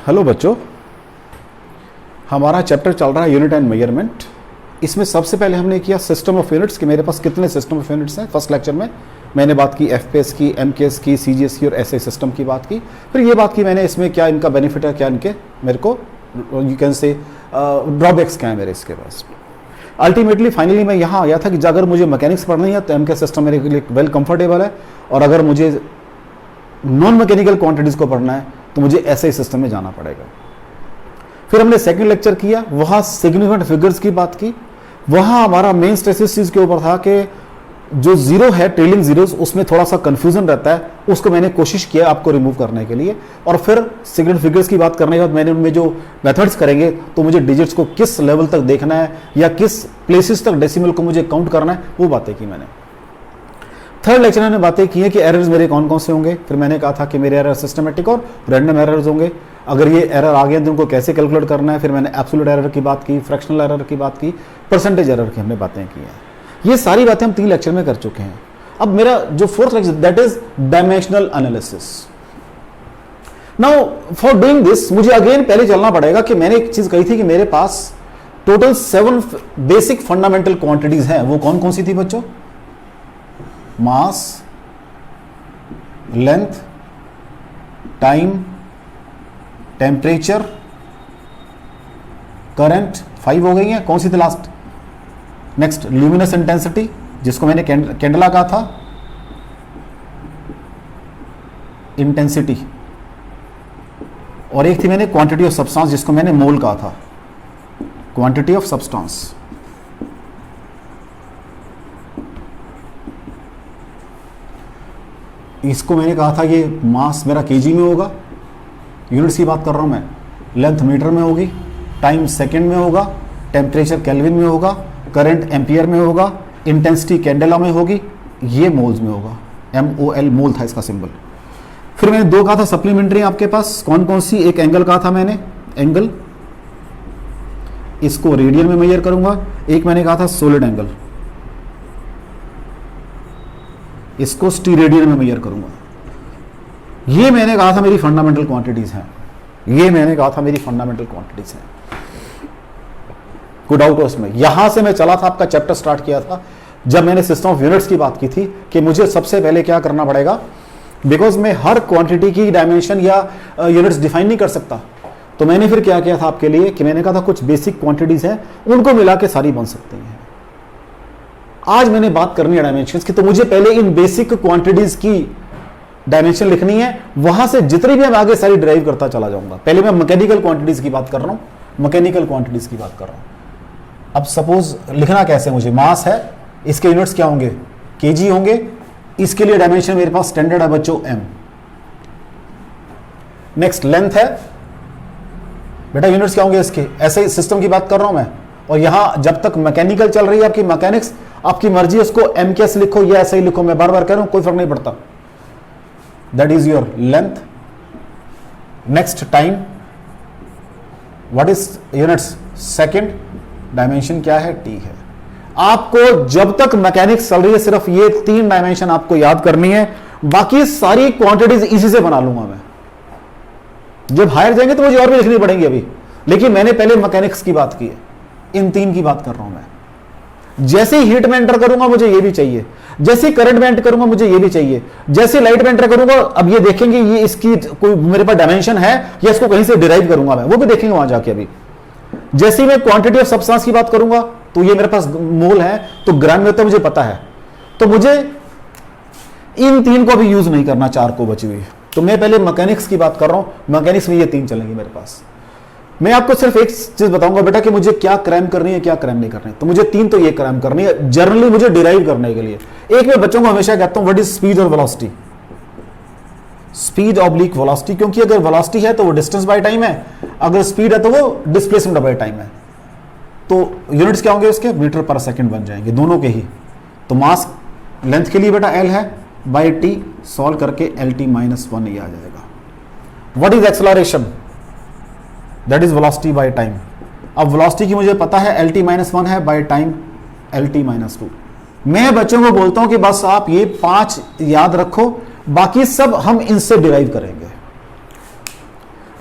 Hello बच्चों, हमारा chapter चल रहा है यूनिट एंड मेजरमेंट। इसमें सबसे पहले हमने किया सिस्टम ऑफ यूनिट्स कि मेरे पास कितने सिस्टम ऑफ यूनिट्स हैं। फर्स्ट लेक्चर में मैंने बात की एफपीएस की, एमकेएस की, सीजीएस की और एसआई सिस्टम की बात की। फिर ये बात की मैंने इसमें क्या इनका बेनिफिट है, क्या इनके मेरे को यू कैन से ड्रॉबैक्स क्या है मेरे इसके पास। अल्टीमेटली फाइनली मैं यहाँ आ गया था कि अगर मुझे मैकेनिक्स पढ़नी है तो एमकेएस सिस्टम मेरे लिए वेल कंफर्टेबल है, और अगर मुझे नॉन मैकेनिकल क्वांटिटीज़ को पढ़ना है तो मुझे एसआई सिस्टम में जाना पड़ेगा। फिर हमने सेकंड लेक्चर किया, वहाँ सिग्निफिकेंट फिगर्स की बात की। वहाँ हमारा मेन स्ट्रेस इस चीज़ के ऊपर था कि जो जीरो है, ट्रेलिंग जीरोस, उसमें थोड़ा सा कंफ्यूजन रहता है, उसको मैंने कोशिश किया आपको रिमूव करने के लिए। और फिर सिग्निफिकेंट फिगर्स की बात करने के बाद मैंने उनमें जो मेथड्स करेंगे तो मुझे डिजिट्स को किस लेवल तक देखना है या किस प्लेसेस तक डेसिमल को मुझे काउंट करना है, वो बातें की मैंने। थर्ड लेक्चर में बातें की है कि एरर्स मेरे कौन कौन से होंगे। फिर मैंने कहा था कि मेरे एरर सिस्टमेटिक और रैंडम एरर्स होंगे। अगर ये एरर आ गए तो उनको कैसे कैलकुलेट करना है। फिर मैंने एब्सोल्यूट एरर की बात की, फ्रैक्शनल एरर की बात की, परसेंटेज एरर की हमने बातें की हैं। ये सारी बातें हम 3 लेक्चर में कर चुके हैं। अब मेरा जो fourth lecture that is dimensional analysis. Now for doing this मुझे अगेन पहले चलना पड़ेगा कि मैंने एक चीज कही थी कि मेरे पास टोटल 7 बेसिक फंडामेंटल क्वांटिटीज हैं। वो कौन कौन सी थी बच्चों? मास, लेंथ, टाइम, टेम्परेचर, करंट। 5 हो गई हैं। कौन सी थी लास्ट? नेक्स्ट ल्यूमिनस इंटेंसिटी, जिसको मैंने कैंडला कहा था, इंटेंसिटी। और एक थी मैंने क्वांटिटी ऑफ सब्सटेंस, जिसको मैंने मोल कहा था, क्वांटिटी ऑफ सब्सटेंस। इसको मैंने कहा था ये मास मेरा केजी में होगा, यूनिट्स की बात कर रहा हूं मैं। लेंथ मीटर में होगी, टाइम सेकंड में होगा, टेम्परेचर केल्विन में होगा, करंट एम्पियर में होगा, इंटेंसिटी कैंडेला में होगी, ये मोल्स में होगा। MOL मोल था इसका सिंबल। फिर मैंने 2 कहा था सप्लीमेंट्री आपके पास। कौन कौन सी? एक एंगल कहा था मैंने, एंगल, इसको रेडियन में मेजर करूंगा। एक मैंने कहा था सॉलिड एंगल, इसको स्टीरेडियन में मेजर करूंगा। ये मैंने कहा था मेरी फंडामेंटल क्वांटिटीज हैं। ये मैंने कहा था मेरी फंडामेंटल क्वांटिटीज हैं। कोई डाउट हो इसमें? यहां से मैं चला था, आपका चैप्टर स्टार्ट किया था जब मैंने सिस्टम ऑफ यूनिट्स की बात की थी कि मुझे सबसे पहले क्या करना पड़ेगा, बिकॉज मैं हर क्वांटिटी की डायमेंशन या यूनिट्स डिफाइन नहीं कर सकता। तो मैंने फिर क्या किया था आपके लिए कि मैंने कहा था कुछ बेसिक क्वांटिटीज हैं, उनको मिला के सारी बन सकती हैं। आज मैंने बात करनी है डायमेंशंस की, तो मुझे पहले इन बेसिक क्वांटिटीज की डायमेंशन लिखनी है, वहां से जितनी भी मैं आगे सारी ड्राइव करता चला जाऊंगा। पहले मैं मैकेनिकल क्वांटिटीज की बात कर रहा हूं, मैकेनिकल क्वांटिटीज की बात कर रहा हूं। अब सपोज लिखना कैसे मुझे? मास है, इसके यूनिट्स क्या होंगे? केजी होंगे। इसके लिए डायमेंशन मेरे पास स्टैंडर्ड है बच्चों, m। नेक्स्ट लेंथ है बेटा, यूनिट्स क्या होंगे इसके? ऐसे सिस्टम की बात कर रहा हूं मैं। और यहां जब तक मैकेनिकल चल रही है आपकी मैकेनिक्स, आपकी मर्जी है उसको एम कैसे लिखो या ऐसे ही लिखो, मैं बार बार कह रहा हूं, कोई फर्क नहीं पड़ता। That is your length. Next time, what is units? Second. Dimension क्या है? टी है। आपको जब तक मैकेनिक्स चल रही है सिर्फ ये 3 डायमेंशन आपको याद करनी है, बाकी सारी क्वांटिटीज इसी से बना लूंगा मैं। जब हायर जाएंगे तो मुझे और भी लिखनी पड़ेंगी अभी, लेकिन मैंने पहले मैकेनिक्स की बात की है, इन 3 की बात कर रहा हूं मैं। जैसे ही हीट में एंटर करूंगा मुझे ये भी चाहिए, जैसे ही करंट में एंटर करूंगा मुझे ये भी चाहिए, जैसे लाइट में एंटर करूंगा। अब ये देखेंगे ये इसकी कोई मेरे पास डायमेंशन है या इसको कहीं से डिराइव करूंगा मैं, वो भी देखेंगे वहां जाके। अभी जैसे ही मैं क्वांटिटी ऑफ सब्सटेंस की बात करूंगा तो ये मेरे पास मोल है, तो ग्राम में तो मुझे पता है, तो मुझे इन 3 को भी यूज नहीं करना, 4 को बची हुई। तो मैं पहले मैकेनिक्स की बात कर रहा हूं, मैकेनिक्स में ये 3 चलेंगे मेरे पास। मैं आपको सिर्फ एक चीज बताऊंगा बेटा कि मुझे क्या क्रैम करनी है, क्या क्रैम नहीं करनी है। तो मुझे 3 तो ये क्रैम करनी है जनरली मुझे डिराइव करने के लिए। एक मैं बच्चों को हमेशा कहता हूं व्हाट इज स्पीड और वेलोसिटी। स्पीड ऑब्लिक वेलोसिटी, क्योंकि अगर वेलोसिटी है तो वो डिस्टेंस बाय टाइम है, अगर स्पीड है तो वो डिस्प्लेसमेंट बाय टाइम है। तो यूनिट्स क्या होंगे उसके? मीटर पर सेकंड बन जाएंगे दोनों के ही। तो मास लेंथ के लिए बेटा एल है, बाय टी सॉल्व करके LT - 1 ये आ जाएगा। What is acceleration? That is velocity by time. अब वेलोसिटी की मुझे पता है LT - 1 है, बाय टाइम LT - 2। मैं बच्चों को बोलता हूं कि बस आप ये 5 याद रखो, बाकी सब हम इनसे डिराइव करेंगे।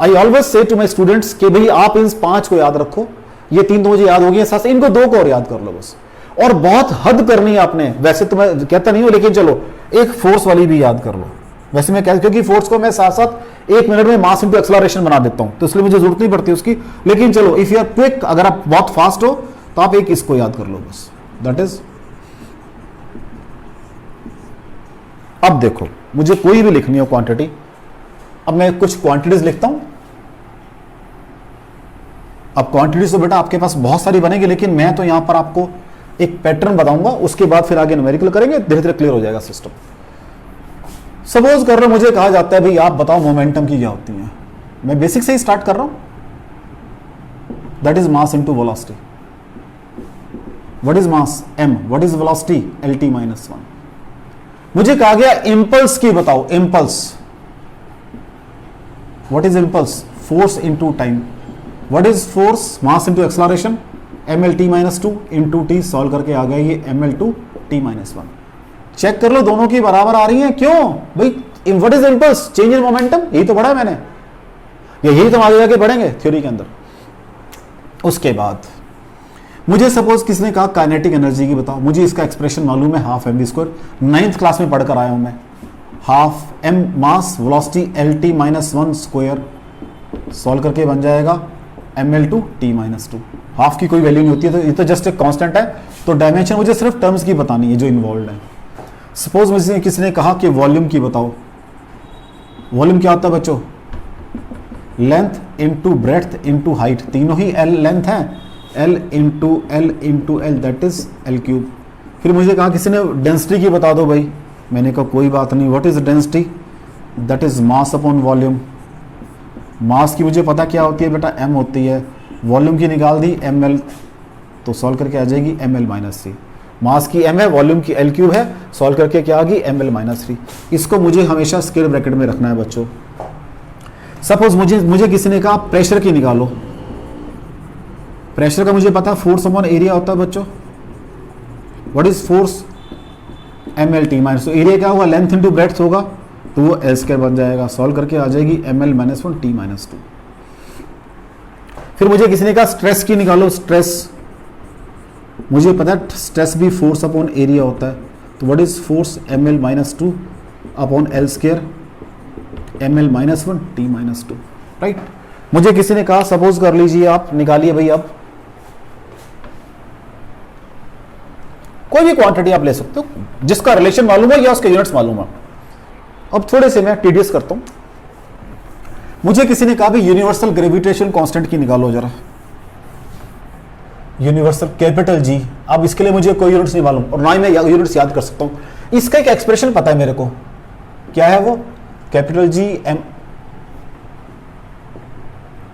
I always say to my students कि भाई आप इन 5 को याद रखो, ये 3 तो मुझे याद हो गए, साथ इनको 2 को और याद कर लो बस। और बहुत हद करनी है आपने, वैसे तो मैं कहता नहीं हूं, लेकिन चलो एक फोर्स वाली भी याद कर लो। वैसे मैं कहता, क्योंकि फोर्स को मैं साथ साथ 1 मिनट में मास इंटू एक्सलरेशन बना देता हूं, तो इसलिए मुझे जरूरत नहीं पड़ती उसकी। लेकिन चलो इफ यू आर क्विक, अगर आप बहुत फास्ट हो तो आप एक इसको याद कर लो बस, दैट इज। अब देखो मुझे कोई भी लिखनी हो क्वांटिटी, अब मैं कुछ क्वांटिटीज लिखता हूं। अब क्वांटिटीज तो बेटा आपके पास बहुत सारी बनेगी, लेकिन मैं तो यहां पर आपको एक पैटर्न बताऊंगा, उसके बाद फिर आगे न्यूमेरिकल करेंगे, धीरे धीरे क्लियर हो जाएगा सिस्टम। सपोज कर रहे हो मुझे कहा जाता है भाई आप बताओ मोमेंटम की क्या होती है। मैं बेसिक से ही स्टार्ट कर रहा हूं, that is mass into velocity. What is mass? m। What is velocity? lt minus 1। मुझे कहा गया इंपल्स की बताओ, impulse. What is impulse? Force into time. What is force? Mass into acceleration, mlt minus 2 into T. Solve करके आ गया ये ml2 t minus 1। Check कर लो दोनों की बराबर आ रही हैं, क्यों भाई? What is impulse? Change in momentum, यही तो पढ़ा है मैंने, यही तो आगे जाके पढ़ेंगे थ्योरी के अंदर। उसके बाद मुझे सपोज किसने कहा काइनेटिक एनर्जी की बताओ, मुझे इसका एक्सप्रेशन मालूम है, हाफ mv²। 9th क्लास में पढ़कर आया हूं मैं, half m mass velocity lt minus 1 square. Solve करके बन जाएगा ml2 t माइनस 2। हाफ की कोई वैल्यू नहीं होती है, तो ये तो जस्ट एक कांस्टेंट है, तो डायमेंशन मुझे सिर्फ टर्म्स की बतानी है जो इन्वॉल्व है। सपोज मुझे किसी ने कहा कि वॉल्यूम की बताओ, वॉल्यूम क्या होता है बच्चों? Length into breadth into height, तीनों ही l लेंथ है, l into L that is l³। फिर मुझे कहा किसी ने डेंसिटी की बता दो भाई, मैंने कहा कोई बात नहीं, what is density? That is mass upon volume. Mass की मुझे पता क्या होती है बेटा, m होती है, वॉल्यूम की निकाल दी ml, तो सॉल्व करके आ जाएगी ml माइनस 3। मास की m है, वॉल्यूम की l³ है, सॉल्व करके क्या आ गई ml माइनस 3। इसको मुझे हमेशा स्क्वायर ब्रैकेट में रखना है बच्चों। सपोज मुझे किसी ने कहा प्रेशर की निकालो, प्रेशर का मुझे पता फोर्स अपॉन एरिया होता है बच्चों। What is force? mlt minus, तो एरिया क्या होगा? लेंथ इंटू ब्रेड्थ होगा, तो वो l² बन जाएगा। सॉल्व करके आ जाएगी ml माइनस 1 t माइनस 2। फिर मुझे किसी ने कहा स्ट्रेस की निकालो, स्ट्रेस मुझे पता है स्ट्रेस भी फोर्स अपॉन एरिया होता है, तो what is force? ml minus 2 upon l² ml minus 1 t minus 2, right. मुझे किसी ने कहा सपोज कर लीजिए आप, निकालिए भाई, अब कोई भी क्वांटिटी आप ले सकते हो जिसका रिलेशन मालूम है या उसके यूनिट्स मालूम है। अब थोड़े से मैं टीडियस करता हूं। मुझे किसी ने कहा भाई यूनिवर्सल ग्रेविटेशन कांस्टेंट की निकालो जरा, यूनिवर्सल कैपिटल जी। अब इसके लिए मुझे कोई यूनिट्स नहीं मालूम और ना ही मैं यूनिट्स याद कर सकता हूं। इसका एक एक्सप्रेशन पता है मेरे को, क्या है वो? Capital G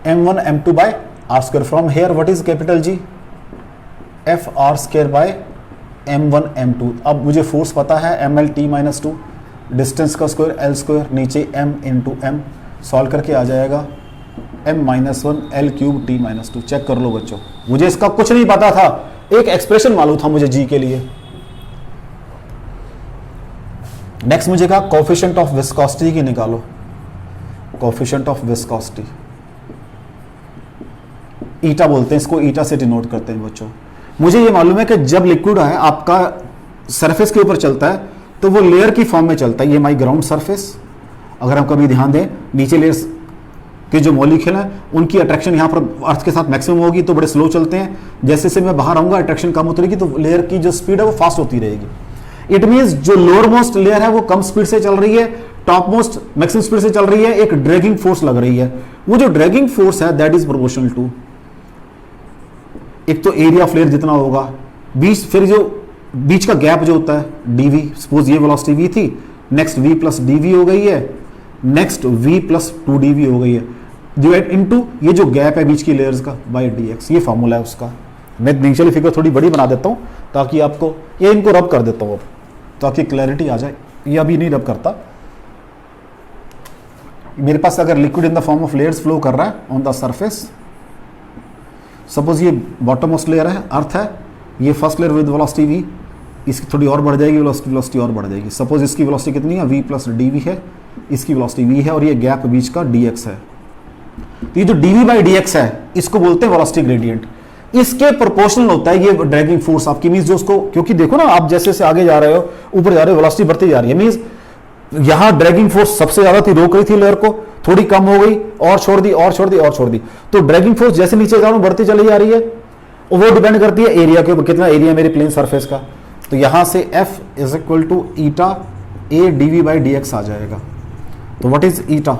m1 m2 by r²। From here what is capital G? f r² by m1 m2। अब मुझे फोर्स पता है ml t माइनस 2, डिस्टेंस का स्क्वायर l², नीचे m इंटू m। सॉल्व करके आ जाएगा m minus 1 l³ t minus 2। Check कर लो बच्चों, मुझे इसका कुछ नहीं पता था, एक एक्सप्रेशन मालूम था मुझे g के लिए। नेक्स्ट मुझे कहा कोफिशिएंट ऑफ विस्कोसिटी की निकालो, कोफिशिएंट ऑफ विस्कोसिटी, ईटा बोलते हैं इसको, ईटा से डिनोट करते हैं बच्चों। मुझे ये मालूम है कि जब लिक्विड है आपका सरफेस के ऊपर चलता है तो वो लेयर की फॉर्म में चलता है। ये माई ग्राउंड सरफेस, अगर हम कभी ध्यान दें नीचे लेयर्स के जो मॉलिक्यूल हैं उनकी अट्रैक्शन यहाँ पर अर्थ के साथ मैक्सिमम होगी तो बड़े स्लो चलते हैं। जैसे से मैं बाहर आऊंगा अट्रैक्शन कम होती रहेगी, तो लेयर की जो स्पीड है वो फास्ट होती रहेगी। इट मीन्स जो लोअर मोस्ट लेयर है वो कम स्पीड से चल रही है, टॉप मोस्ट मैक्सिमम स्पीड से चल रही है, एक ड्रैगिंग फोर्स लग रही है। वो जो ड्रैगिंग फोर्स है दैट इज प्रोपोर्शनल टू, एक तो एरिया ऑफ लेयर जितना होगा, बीच फिर जो बीच का गैप जो होता है dv, सपोज ये वेलोसिटी v थी, नेक्स्ट v प्लस dv हो गई है, नेक्स्ट v प्लस 2dv हो गई है, डिवाइड इनटू ये जो गैप है बीच की लेयर्स का बाय dx। ये फॉर्मूला है उसका। मैं नीचे फिगर थोड़ी बड़ी बना देता हूं ताकि आपको, ये इनको रब कर देता हूं अब ताकि क्लैरिटी आ जाए। ये अभी नहीं रब करता, मेरे पास अगर liquid in the form of layers flow कर रहा है ऑन द सरफेस, सपोज ये बॉटम मोस्ट लेयर है, अर्थ है, ये first layer with velocity v, इसकी थोड़ी और बढ़ जाएगी वेलोसिटी और बढ़ जाएगी। सपोज इसकी वेलोसिटी कितनी है? v प्लस dv है, इसकी वेलोसिटी v है और ये गैप बीच का dx है। तो ये जो dv बाई dx है इसको बोलते हैं वेलोसिटी ग्रेडियंट। इसके प्रोपोर्शनल होता है ये ड्रैगिंग फोर्स आपकी, मींस जो उसको, क्योंकि देखो ना आप जैसे जैसे आगे जा रहे हो, ऊपर जा रहे हो, वेलोसिटी बढ़ती जा रही है, मींस यहां ड्रैगिंग फोर्स सबसे ज्यादा थी, रोक रही थी लेयर को, थोड़ी कम हो गई और छोड़ दी और छोड़ दी और छोड़ दी, तो ड्रैगिंग फोर्स जैसे नीचे जा रहा हूं बढ़ती चली जा रही है। वो डिपेंड करती है एरिया के ऊपर, कितना एरिया मेरे प्लेन सरफेस का। तो यहां से F is equal to eta a dv by dx आ जाएगा। तो what is eta?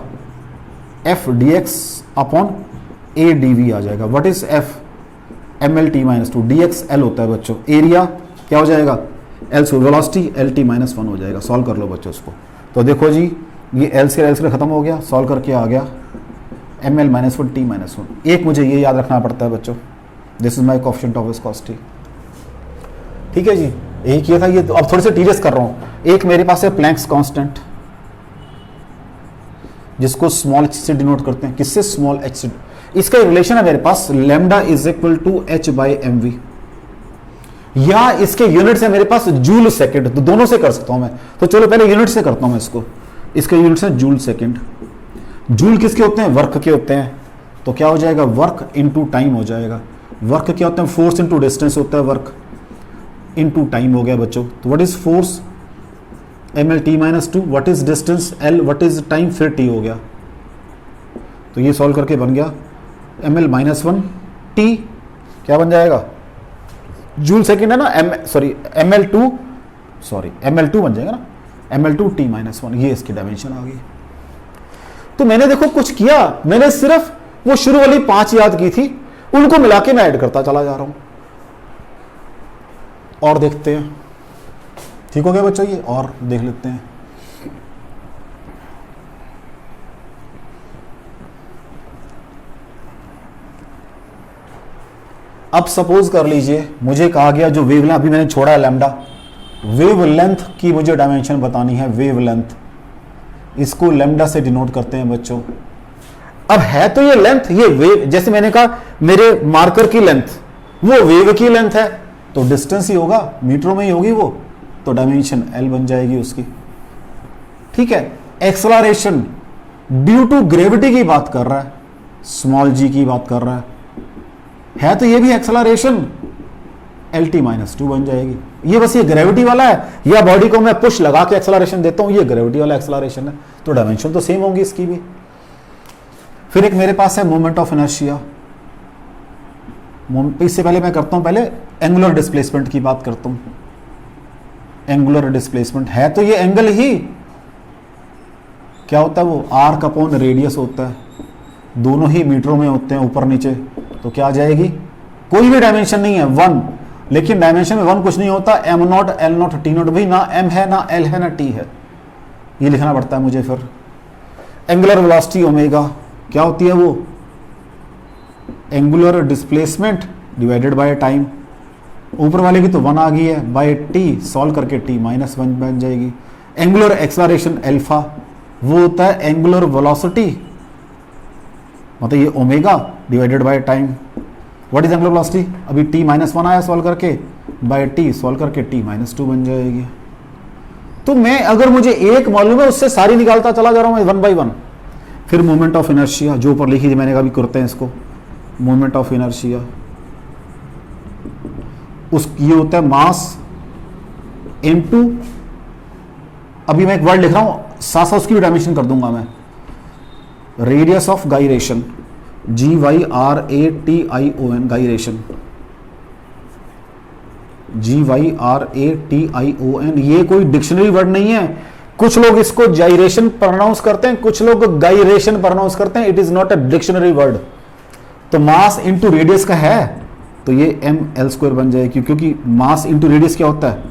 F dx upon a dv आ जाएगा। What is F? mlt minus 2, dx l होता है बच्चों, एरिया क्या हो जाएगा l, so velocity lt minus 1 हो जाएगा। सॉल्व कर लो बच्चों इसको। तो देखो जी ये l से खत्म हो गया, सॉल्व करके आ गया ml माइनस 1 t माइनस 1। एक मुझे ये याद रखना पड़ता है बच्चों, this is my coefficient of viscosity. ठीक है जी, यही किया था। ये तो अब थोड़े से टीरियस कर रहा हूं। एक मेरे पास है प्लैंक्स कांस्टेंट, जिसको स्मॉल h से डिनोट करते हैं। किससे? स्मॉल h से। इसका रिलेशन है मेरे पास lambda is equal to h by m v, या इसके यूनिट्स है मेरे पास जूल सेकंड। तो दोनों से कर सकता हूं मैं, तो चलो पहले यूनिट से करता हूं मैं इसको। इसके यूनिट्स है जूल सेकंड। जूल किसके होते हैं? वर्क के होते हैं। तो क्या हो जाएगा? वर्क इनटू टाइम हो जाएगा। वर्क क्या होता है? फोर्स इनटू डिस्टेंस होता है, वर्क इनटू टाइम हो गया बच्चों। तो what is force? ml t minus 2, what is distance l, what is time, फिर t हो गया। तो ये सॉल्व करके बन गया ml माइनस 1 t, क्या बन जाएगा? जूल सेकेंड है ना, ml2 बन जाएगा ना, ml2 t माइनस 1। ये इसकी डायमेंशन आ गई। तो मैंने देखो कुछ किया, मैंने सिर्फ वो शुरू वाली 5 याद की थी, उनको मिला के मैं ऐड करता चला जा रहा हूं। और देखते हैं, ठीक हो गया बच्चों? ये और देख लेते हैं। अब सपोज कर लीजिए मुझे कहा गया जो वेवलेंथ अभी मैंने छोड़ा है लैम्डा, वेवलेंथ की मुझे डायमेंशन बतानी है। वेवलेंथ, इसको लैम्डा से डिनोट करते हैं बच्चों। अब है तो ये लेंथ, ये वेव, जैसे मैंने कहा मेरे मार्कर की लेंथ वो वेव की लेंथ है, तो डिस्टेंस ही होगा, मीटरों में ही होगी वो, तो डायमेंशन l बन जाएगी उसकी। ठीक है। एक्सेलरेशन ड्यू टू ग्रेविटी की बात कर रहा है, स्मॉल g की बात कर रहा है तो ये भी एक्सेलरेशन lt माइनस 2 बन जाएगी। ये बस ये ग्रेविटी वाला है, या बॉडी को मैं पुश लगा के एक्सेलरेशन देता हूं, ये ग्रेविटी वाला एक्सेलरेशन है, तो डायमेंशन तो सेम होंगी इसकी भी। फिर एक मेरे पास है मोमेंट ऑफ इनर्शिया। इससे पहले मैं करता हूं, पहले एंगुलर डिस्प्लेसमेंट की बात करता हूं। एंगुलर डिस्प्लेसमेंट है तो ये एंगल ही क्या होता है, वो आर्क अपॉन रेडियस होता है, दोनों ही मीटरों में होते हैं ऊपर नीचे। तो क्या आ जाएगी? कोई भी डायमेंशन नहीं है, 1, लेकिन डायमेंशन में 1 कुछ नहीं होता, m0 l0 t0, भाई ना m है ना l है ना t है, ये लिखना पड़ता है मुझे। फिर एंगुलर वेलोसिटी ओमेगा क्या होती है? वो angular displacement divided by time. ऊपर वाले की तो 1 आ गई है, बाय t, सॉल्व करके t माइनस 1 बन जाएगी। एंगुलर एक्सेलरेशन अल्फा, वो होता है एंगुलर वेलोसिटी, मतलब ये omega divided by time. What is angular velocity? अभी t माइनस 1 आया, सॉल्व करके बाय t, सॉल्व करके t माइनस 2 बन जाएगी। तो मैं अगर मुझे एक मालूम है उससे सारी निकालता चला जा रहा हूं 1 बाई 1। फिर मोमेंट ऑफ इनर्शिया जो ऊपर लिखी थी मैंने, कभी करते हैं इसको, मोमेंट ऑफ इनर्शिया उस ये होता है मास इनटू, अभी मैं एक वर्ड लिख रहा हूं, साथ साथ उसकी भी डायमेंशन कर दूंगा मैं, radius of gyration, GYRATION, gyration, GYRATION। ये कोई डिक्शनरी वर्ड नहीं है, कुछ लोग इसको जाइरेशन प्रोनाउंस करते हैं, कुछ लोग गायरेशन प्रोनाउंस करते हैं, it is not a dictionary word. तो मास इंटू रेडियस का है तो ये ml² बन जाएगी, क्योंकि मास इंटू रेडियस क्या होता है,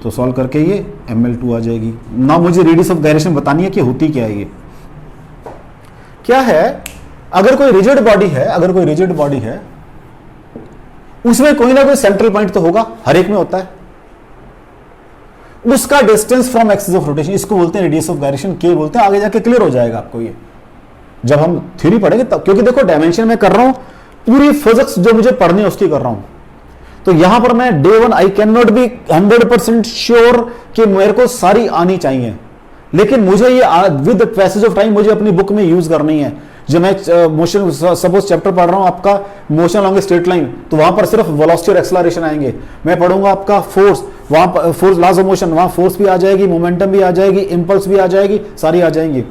तो सॉल्व करके ये ml2 आ जाएगी। ना मुझे रेडियस ऑफ गायरेशन बतानी है कि होती क्या है। ये क्या है? अगर कोई रिजिड बॉडी है, उसमें कोई ना कोई सेंट्रल पॉइंट तो होगा, हर एक में होता है, उसका distance from axis of rotation, इसको बोलते हैं रेडियस ऑफ गायरेशन, के बोलते हैं। आगे जाके क्लियर हो जाएगा आपको ये, जब हम थ्योरी पढ़ेंगे तब, क्योंकि देखो डायमेंशन में कर रहा हूं, पूरी फिजिक्स जो मुझे पढ़नी है उसकी कर रहा हूं। तो यहां पर मैं day 1 I can not be 100% sure कि मेरे को सारी आनी चाहिए, लेकिन मुझे ये विद पैसेज ऑफ टाइम मुझे अपनी बुक में यूज करनी है। जो मैं मोशन सपोज चैप्टर पढ़ रहा हूं आपका मोशन अलॉन्ग स्ट्रेट लाइन, तो वहां पर सिर्फ वेलोसिटी और एक्सेलरेशन आएंगे। मैं पढ़ूंगा आपका फोर्स, वहां पर फोर्स लॉज ऑफ मोशन, वहां फोर्स भी आ जाएगी, मोमेंटम भी आ जाएगी, इंपल्स भी आ जाएगी, सारी आ जाएंगी।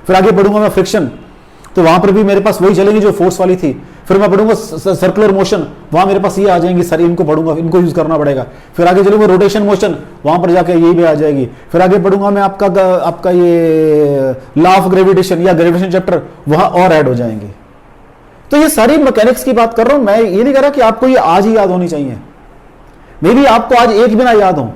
फिर आगे पढ़ूंगा मैं फ्रिक्शन, तो वहां पर भी मेरे पास वही चलेंगी जो फोर्स वाली थी। फिर मैं पढ़ूंगा सर्कुलर मोशन, वहां मेरे पास ये आ जाएंगी सारी, इनको पढ़ूंगा, इनको यूज करना पड़ेगा। फिर आगे चलूंगा रोटेशन मोशन, वहां पर जाके ये भी आ जाएगी। फिर आगे पढ़ूंगा मैं आपका ये लॉ ऑफ ग्रेविटेशन या ग्रेविटेशन चैप्टर, वहां और ऐड हो जाएंगे। तो ये सारी मैकेनिक्स की बात कर रहा हूं मैं, ये नहीं कह रहा कि आपको ये आज ही याद होनी चाहिए, मे बी आपको आज एक भी ना याद हो,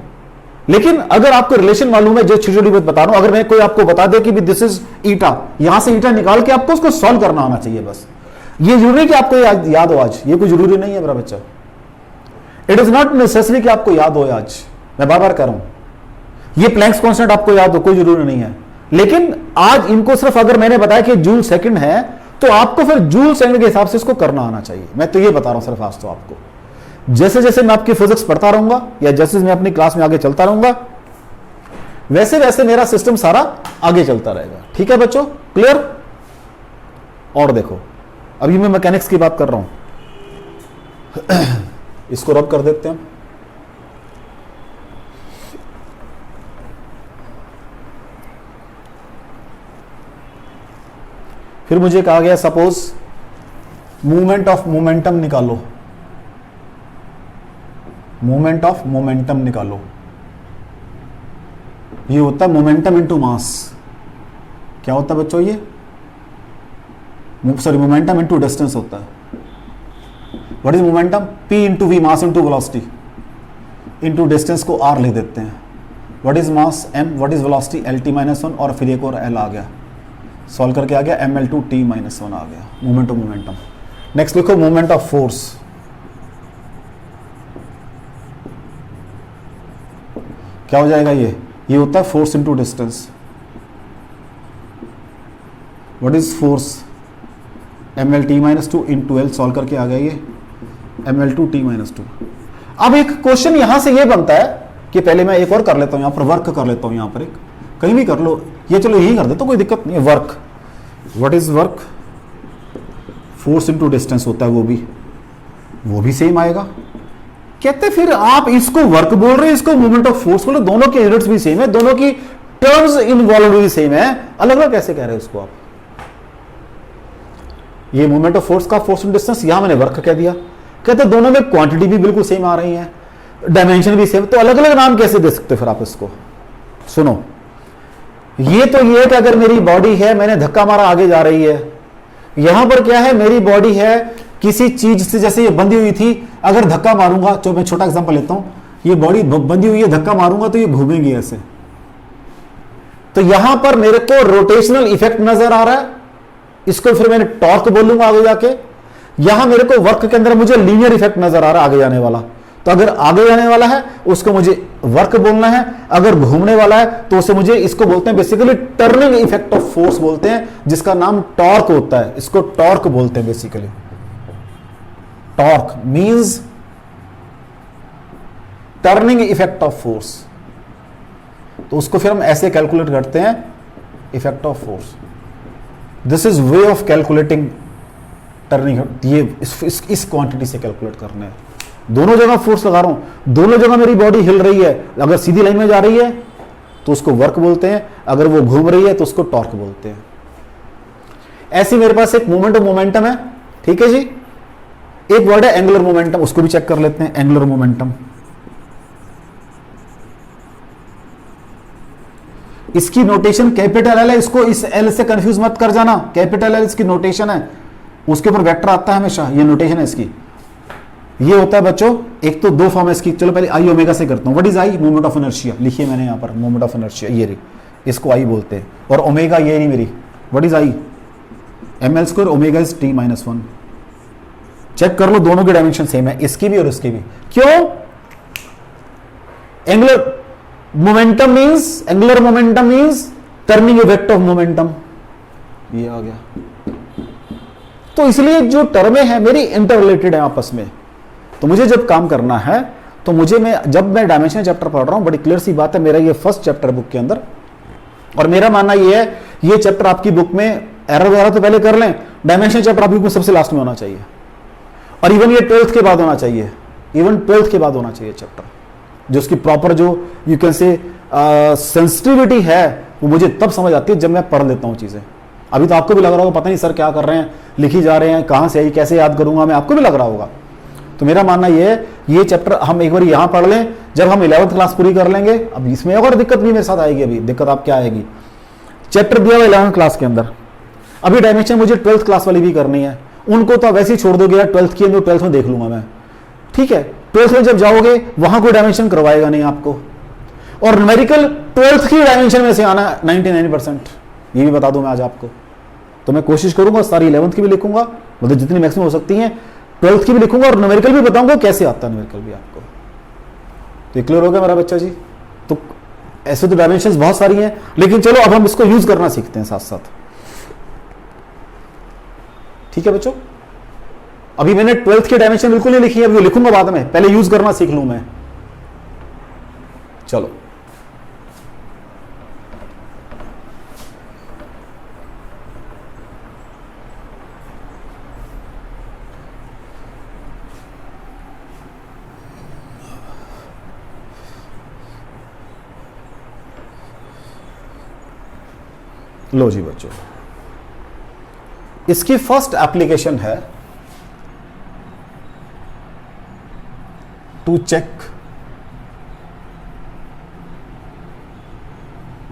लेकिन अगर आपको रिलेशन मालूम है, जो छोटी छोटी बात बता रहा हूं, अगर मैं कोई आपको बता दे कि दिस इज ईटा, यहां से ईटा निकाल के आपको उसको सॉल्व करना आना चाहिए बस। ये जरूरी नहीं कि आपको याद हो आज, ये कोई जरूरी नहीं है मेरा बच्चा। इट इज नॉट नेसेसरी कि आपको याद हो आज, मैं बार बार कह रहा हूं। ये प्लैंक्स कांस्टेंट आपको याद हो, कोई जरूरी नहीं है, लेकिन आज इनको सिर्फ अगर मैंने बताया कि जूल सेकंड है, तो आपको फिर जूल सेकंड के हिसाब से इसको करना आना चाहिए। मैं तो ये बता रहा हूं सिर्फ आज तो आपको। जैसे जैसे मैं आपकी फिजिक्स पढ़ता रहूंगा या जैसे मैं अपनी क्लास में आगे चलता रहूंगा, वैसे वैसे मेरा सिस्टम सारा आगे चलता रहेगा। ठीक है बच्चों, क्लियर? और देखो, अभी मैं मैकेनिक्स की बात कर रहा हूं, इसको रब कर देते हैं। फिर मुझे कहा गया सपोज मूवमेंट ऑफ मोमेंटम निकालो, मोमेंट ऑफ मोमेंटम निकालो। ये होता है मोमेंटम इनटू मास। क्या होता है बच्चों? ये सॉरी मोमेंटम इनटू डिस्टेंस होता है। What is momentum? P into v, mass into velocity, into distance को R लिख देते हैं। What is mass? M। What is velocity? LT minus 1, और फिर एक और L आ गया, सॉल्व करके आ गया ML2T माइनस 1 आ गया, मोमेंट ऑफ मोमेंटम। नेक्स्ट लिखो मोमेंट ऑफ फोर्स। क्या हो जाएगा? ये होता है force into distance. What is force? ML_T minus 2 into L, solve करके आ गया ये ML2T माइनस 2। अब एक क्वेश्चन यहां से ये बनता है कि पहले मैं एक और कर लेता हूं, यहां पर वर्क कर लेता हूं, यहां पर एक कहीं भी कर लो, ये चलो यही कर देता हूं, कोई दिक्कत नहीं है। Work, what is work? Force into distance होता है, वो भी सेम आएगा। कहते फिर आप इसको वर्क बोल रहे हैं, इसको मूवमेंट ऑफ फोर्स बोल रहे, दोनों के यूनिट्स भी सेम है, दोनों की टर्म्स इन्वॉल्व भी सेम है, अलग अलग कैसे कह रहे हैं उसको आप? ये मूवमेंट ऑफ फोर्स का फोर्स इंटू डिस्टेंस, यहां मैंने वर्क कह दिया। कहते दोनों में क्वांटिटी भी बिल्कुल सेम आ रही है, डायमेंशन भी सेम, तो अलग अलग नाम कैसे दे सकते फिर आप इसको? सुनो, ये तो ये है कि अगर मेरी बॉडी है, मैंने धक्का मारा, आगे जा रही है। यहां पर क्या है? मेरी बॉडी है किसी चीज से, जैसे ये बंधी हुई थी, अगर धक्का मारूंगा, तो मैं छोटा एग्जांपल लेता हूं, ये बॉडी बंधी हुई है, धक्का मारूंगा तो ये घूमेगी ऐसे, तो यहां पर मेरे को रोटेशनल इफेक्ट नजर आ रहा है, इसको फिर मैंने टॉर्क बोलूंगा आगे जाके। यहां मेरे को वर्क के अंदर मुझे लीनियर इफेक्ट नजर आ रहा है आगे जाने वाला, तो अगर आगे जाने वाला है उसको मुझे वर्क बोलना है, अगर घूमने वाला है तो उसे मुझे इसको बोलते हैं basically turning effect of force बोलते हैं, जिसका नाम टॉर्क होता है, इसको टॉर्क बोलते हैं basically. Torque means turning effect of force, तो उसको फिर हम ऐसे कैलकुलेट करते हैं, effect of force. This is way of calculating turning, ये इस क्वांटिटी से कैलकुलेट करना है। दोनों जगह फोर्स लगा रहा हूं, दोनों जगह मेरी बॉडी हिल रही है, अगर सीधी लाइन में जा रही है तो उसको वर्क बोलते हैं, अगर वो घूम रही है तो उसको टॉर्क बोलते हैं। ऐसी मेरे पास एक मोमेंट ऑफ मोमेंटम है, ठीक है जी। एक वर्ड है एंगुलर मोमेंटम, उसको भी चेक कर लेते हैं। एंगुलर मोमेंटम, इसकी नोटेशन कैपिटल एल है, इसको इस एल से कंफ्यूज मत कर जाना, कैपिटल एल इसकी नोटेशन है, उसके ऊपर वेक्टर आता है हमेशा, ये नोटेशन है इसकी। ये होता है बच्चों, एक तो दो फॉर्म है इसकी, चलो पहले आई ओमेगा से करता हूं। What is I? Moment of inertia, लिखिए मैंने यहां पर मोमेंट ऑफ इनर्शिया, ये रही, इसको आई बोलते हैं, और ओमेगा ये नहीं मेरी। What is I? ml square, omega is t minus 1। Check कर लो, दोनों की डायमेंशन सेम है, इसकी भी और इसकी भी। क्यों? Angular momentum means turning effect of momentum, ये आ गया। तो इसलिए जो टर्में हैं मेरी इंटर रिलेटेड है आपस में, तो मुझे जब काम करना है तो जब मैं डायमेंशन चैप्टर पढ़ रहा हूं, बड़ी क्लियर सी बात है, मेरा ये फर्स्ट चैप्टर बुक के अंदर, और मेरा मानना ये है, ये चैप्टर आपकी बुक में एरर वगैरह तो पहले कर लें, डायमेंशन चैप्टर आपकी बुक में सबसे लास्ट में होना चाहिए, और इवन ये 12th के बाद होना चाहिए, इवन 12th के बाद होना चाहिए चैप्टर, जो उसकी प्रॉपर जो यू कैन से सेंसिटिविटी है वो मुझे तब समझ आती है जब मैं पढ़ लेता हूँ चीजें। अभी तो आपको भी लग रहा होगा पता नहीं सर क्या कर रहे हैं, लिखी जा रहे हैं, कहाँ से आई, कैसे याद करूंगा मैं, आपको भी लग रहा होगा। तो मेरा मानना ये है, ये चैप्टर हम एक बार यहाँ पढ़ लें, जब हम 11th क्लास पूरी कर लेंगे, अब इसमें और दिक्कत भी मेरे साथ आएगी। अभी दिक्कत आप क्या आएगी, चैप्टर दिया हुआ 11th क्लास के अंदर, अभी डायमेंशन मुझे 12th क्लास वाली भी करनी है, उनको तो वैसे ही छोड़ दोगे यार, 12th की 12th में देख लूंगा मैं, ठीक है। 12th में जब जाओगे वहां कोई डायमेंशन करवाएगा नहीं आपको, और न्यूमेरिकल 12th की डायमेंशन में से आना 99%, ये भी बता दूं मैं आज आपको। तो मैं कोशिश करूंगा सारी 11th की भी लिखूंगा, मतलब जितनी मैक्सिमम हो सकती हैं, 12th की भी लिखूंगा, और न्यूमेरिकल भी बताऊंगा कैसे आता है न्यूमेरिकल भी आपको। तो क्लियर हो गया मेरा बच्चा जी। तो ऐसे तो डायमेंशंस बहुत सारी हैं, लेकिन चलो अब हम इसको यूज करना सीखते हैं साथ साथ, ठीक है बच्चों। अभी मैंने 12th की डायमेंशन बिल्कुल नहीं लिखी है, अभी लिखूंगा बाद में, पहले यूज करना सीख लूं मैं। चलो लो जी बच्चों, इसकी फर्स्ट एप्लीकेशन है to check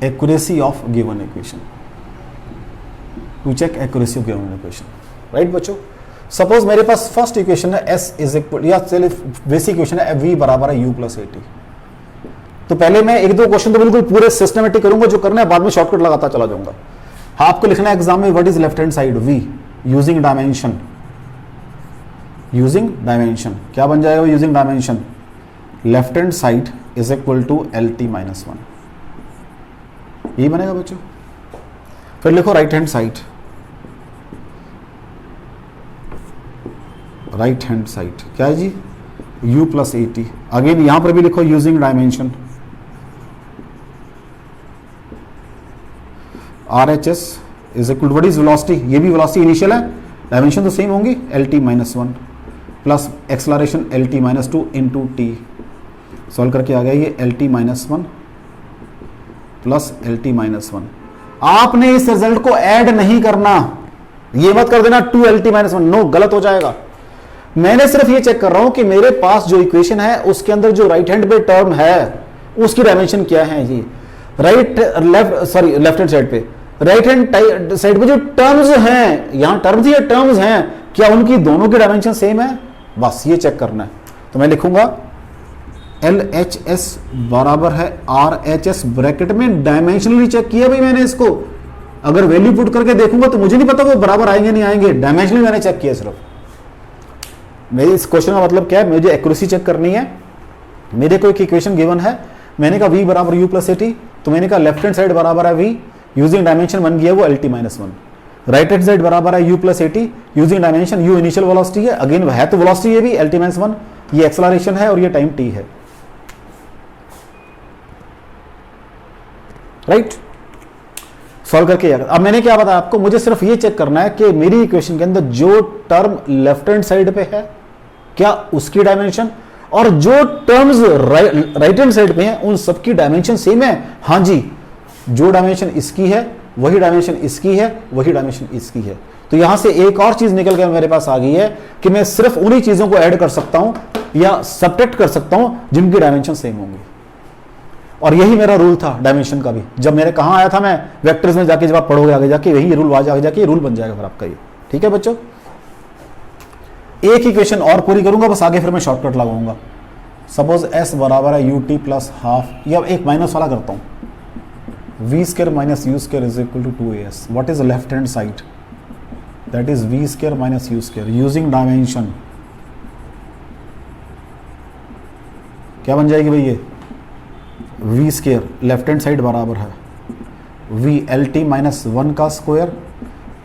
accuracy of given equation, to check accuracy of given equation, right बच्चों। सपोज मेरे पास फर्स्ट इक्वेशन है s इज इक्वल, या चलिए बेसिक इक्वेशन है v बराबर है u प्लस ए टी। तो पहले मैं एक दो क्वेश्चन तो बिल्कुल पूरे सिस्टमेटिक करूंगा, जो करना है बाद में शॉर्टकट लगाता चला जाऊंगा। हाँ, आपको लिखना है एग्जाम में what is left hand side v using dimension, using dimension क्या बन जाएगा using dimension, left hand side is equal to LT minus 1, यही बनेगा बच्चों। फिर लिखो right hand side, right hand side क्या है जी u plus a t, again यहां पर भी लिखो using dimension RHS is equal to what is velocity, ये भी वेलोसिटी इनिशियल है, डायमेंशन तो सेम होंगी, LT minus 1 plus acceleration LT minus 2 into T. Solve करके आ गया ये LT minus 1 plus LT minus 1। आपने इस रिजल्ट को ऐड नहीं करना, ये मत कर देना 2LT माइनस 1, नो, गलत हो जाएगा। मैंने सिर्फ ये चेक कर रहा हूं कि मेरे पास जो इक्वेशन है उसके अंदर जो राइट हैंड पे टर्म है उसकी डायमेंशन क्या है जी, लेफ्ट हैंड साइड पे, राइट हैंड साइड पे जो टर्म्स हैं, यहां टर्म्स या टर्म्स हैं, क्या उनकी दोनों की डायमेंशन सेम है, बस ये चेक करना है। तो मैं लिखूंगा LHS बराबर है RHS, ब्रैकेट में डायमेंशनली चेक किया भाई मैंने इसको, अगर वैल्यू पुट करके देखूंगा तो मुझे नहीं पता वो बराबर आएंगे नहीं आएंगे, डायमेंशनली मैंने चेक किया सिर्फ। मेरी इस क्वेश्चन का मतलब क्या है, मुझे एक्यूरेसी चेक करनी है। मेरे को एक इक्वेशन गिवन है, मैंने कहा v बराबर u प्लस ए टी, तो मैंने कहा लेफ्ट हैंड साइड बराबर है v यूजिंग डायमेंशन बन गया वो LT minus 1, right hand side बराबर है u plus a T using dimension u initial velocity है, अगेन है तो वेलोसिटी ये भी LT माइनस 1, ये एक्सेलरेशन है और ये टाइम t है, राइट। सॉल्व करके अब मैंने क्या बताया आपको, मुझे सिर्फ ये चेक करना है कि मेरी इक्वेशन के अंदर जो टर्म लेफ्ट हैंड साइड पे है क्या उसकी डायमेंशन, और जो टर्म्स राइट हैंड साइड पे हैं उन सबकी डायमेंशन सेम है। हाँ जी, जो डायमेंशन इसकी है वही डायमेंशन इसकी है, वही डायमेंशन इसकी है। तो यहां से एक और चीज निकल के मेरे पास आ गई है कि मैं सिर्फ उन्हीं चीजों को ऐड कर सकता हूं या सब्ट्रैक्ट कर सकता हूं जिनकी डायमेंशन सेम होंगी, और यही मेरा रूल था डायमेंशन का भी। जब मेरे कहां आया था, मैं वेक्टर्स में जाके जब आप पढ़ोगे आगे जाके यही रूल आगे जाके रूल बन जाएगा फिर आपका ये, ठीक है बच्चों। एक इक्वेशन और पूरी करूंगा बस, आगे फिर मैं शॉर्टकट लगाऊंगा। सपोज s बराबर है ut प्लस हाफ, या एक माइनस वाला करता हूं, v square minus u square is equal to 2as, what is left hand side, that is v square minus u square using dimension, क्या बन जाएगी भाई ये v square, left hand side बराबर है v LT माइनस 1 का square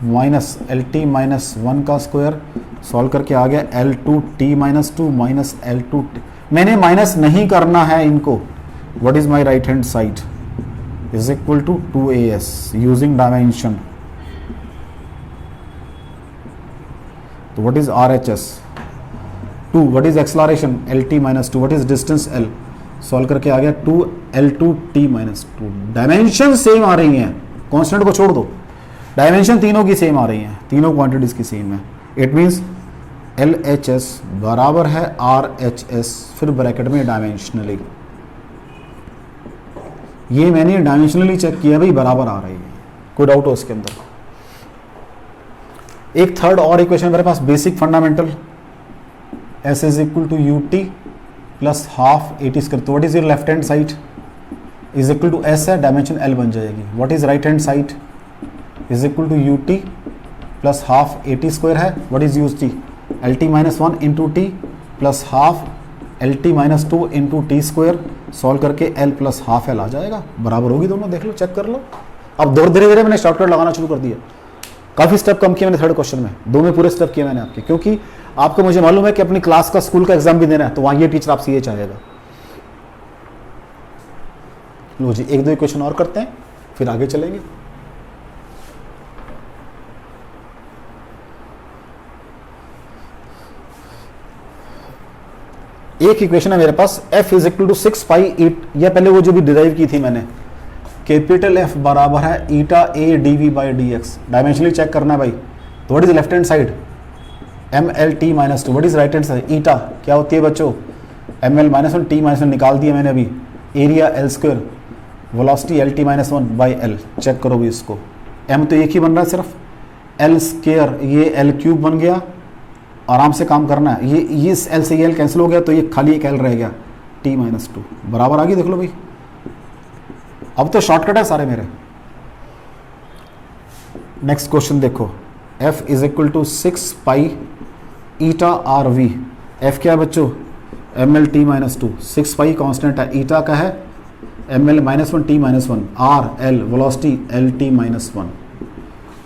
minus LT minus 1 का square, solve करके आ गया L2T माइनस 2 माइनस L2T, मैंने माइनस नहीं करना है इनको। What is my right hand side, is equal to 2as using dimension. तो what is RHS 2, what is acceleration LT minus 2, what is distance L. Solve करके आ गया 2L2T माइनस 2. डायमेंशन सेम आ रही हैं, कांस्टेंट को छोड़ दो, डायमेंशन तीनों की सेम आ रही हैं, तीनों क्वांटिटीज की सेम है. इट मीन्स LHS बराबर है RHS, फिर ब्रैकेट में डायमेंशनली. ये मैंने डायमेंशनली चेक किया भाई, बराबर आ रही है, कोई डाउट हो इसके अंदर. एक थर्ड और इक्वेशन मेरे पास, basic fundamental. S is equal to UT plus half AT square. तो what is your left hand side is equal to S है, डायमेंशन L बन जाएगी. What is right hand side is equal to UT plus half AT square है. What is UT LT minus 1 into t plus half LT minus 2 into t square. Solve करके L plus half L आ जाएगा, बराबर होगी दोनों. देख लो, check कर लो. अब धीरे धीरे मैंने शॉर्टकट लगाना शुरू कर दिया. काफ़ी स्टेप कम किए मैंने थर्ड क्वेश्चन में, दो में पूरे स्टेप किए मैंने आपके, क्योंकि आपको मुझे मालूम है कि अपनी क्लास का स्कूल का एग्जाम भी देना है, तो वहाँ ये टीचर आपसे ये चाहेगा. लो जी, एक दो इक्वेशन और करते हैं, फिर आगे चलेंगे. एक इक्वेशन है मेरे पास, F इज इक्वल टू 6 पाई ईट, या पहले वो जो भी डिराइव की थी मैंने, कैपिटल F बराबर है eta A dV by dx. Dimensionally check करना है भाई. तो what is left hand side MLT minus 2. What is right hand side eta क्या होती है बच्चों, ML माइनस 1 T माइनस 1 निकाल दिया मैंने अभी. Area L square, velocity LT minus 1 by L. Check करो भी इसको. M तो एक ही बन रहा है सिर्फ, L स्क्वायर ये L क्यूब बन गया. आराम से काम करना है. ये इस L से ये L कैंसिल हो गया, तो ये खाली एक L रह गया, T माइनस 2 बराबर आ गई. देख लो भाई, अब तो शॉर्टकट है सारे मेरे. नेक्स्ट क्वेश्चन देखो, F is equal to 6 pi eta RV. F क्या है बच्चों, MLT माइनस 2. 6 पाई कॉन्स्टेंट है, ईटा का है ML minus 1 T minus 1, R L velocity LT minus 1.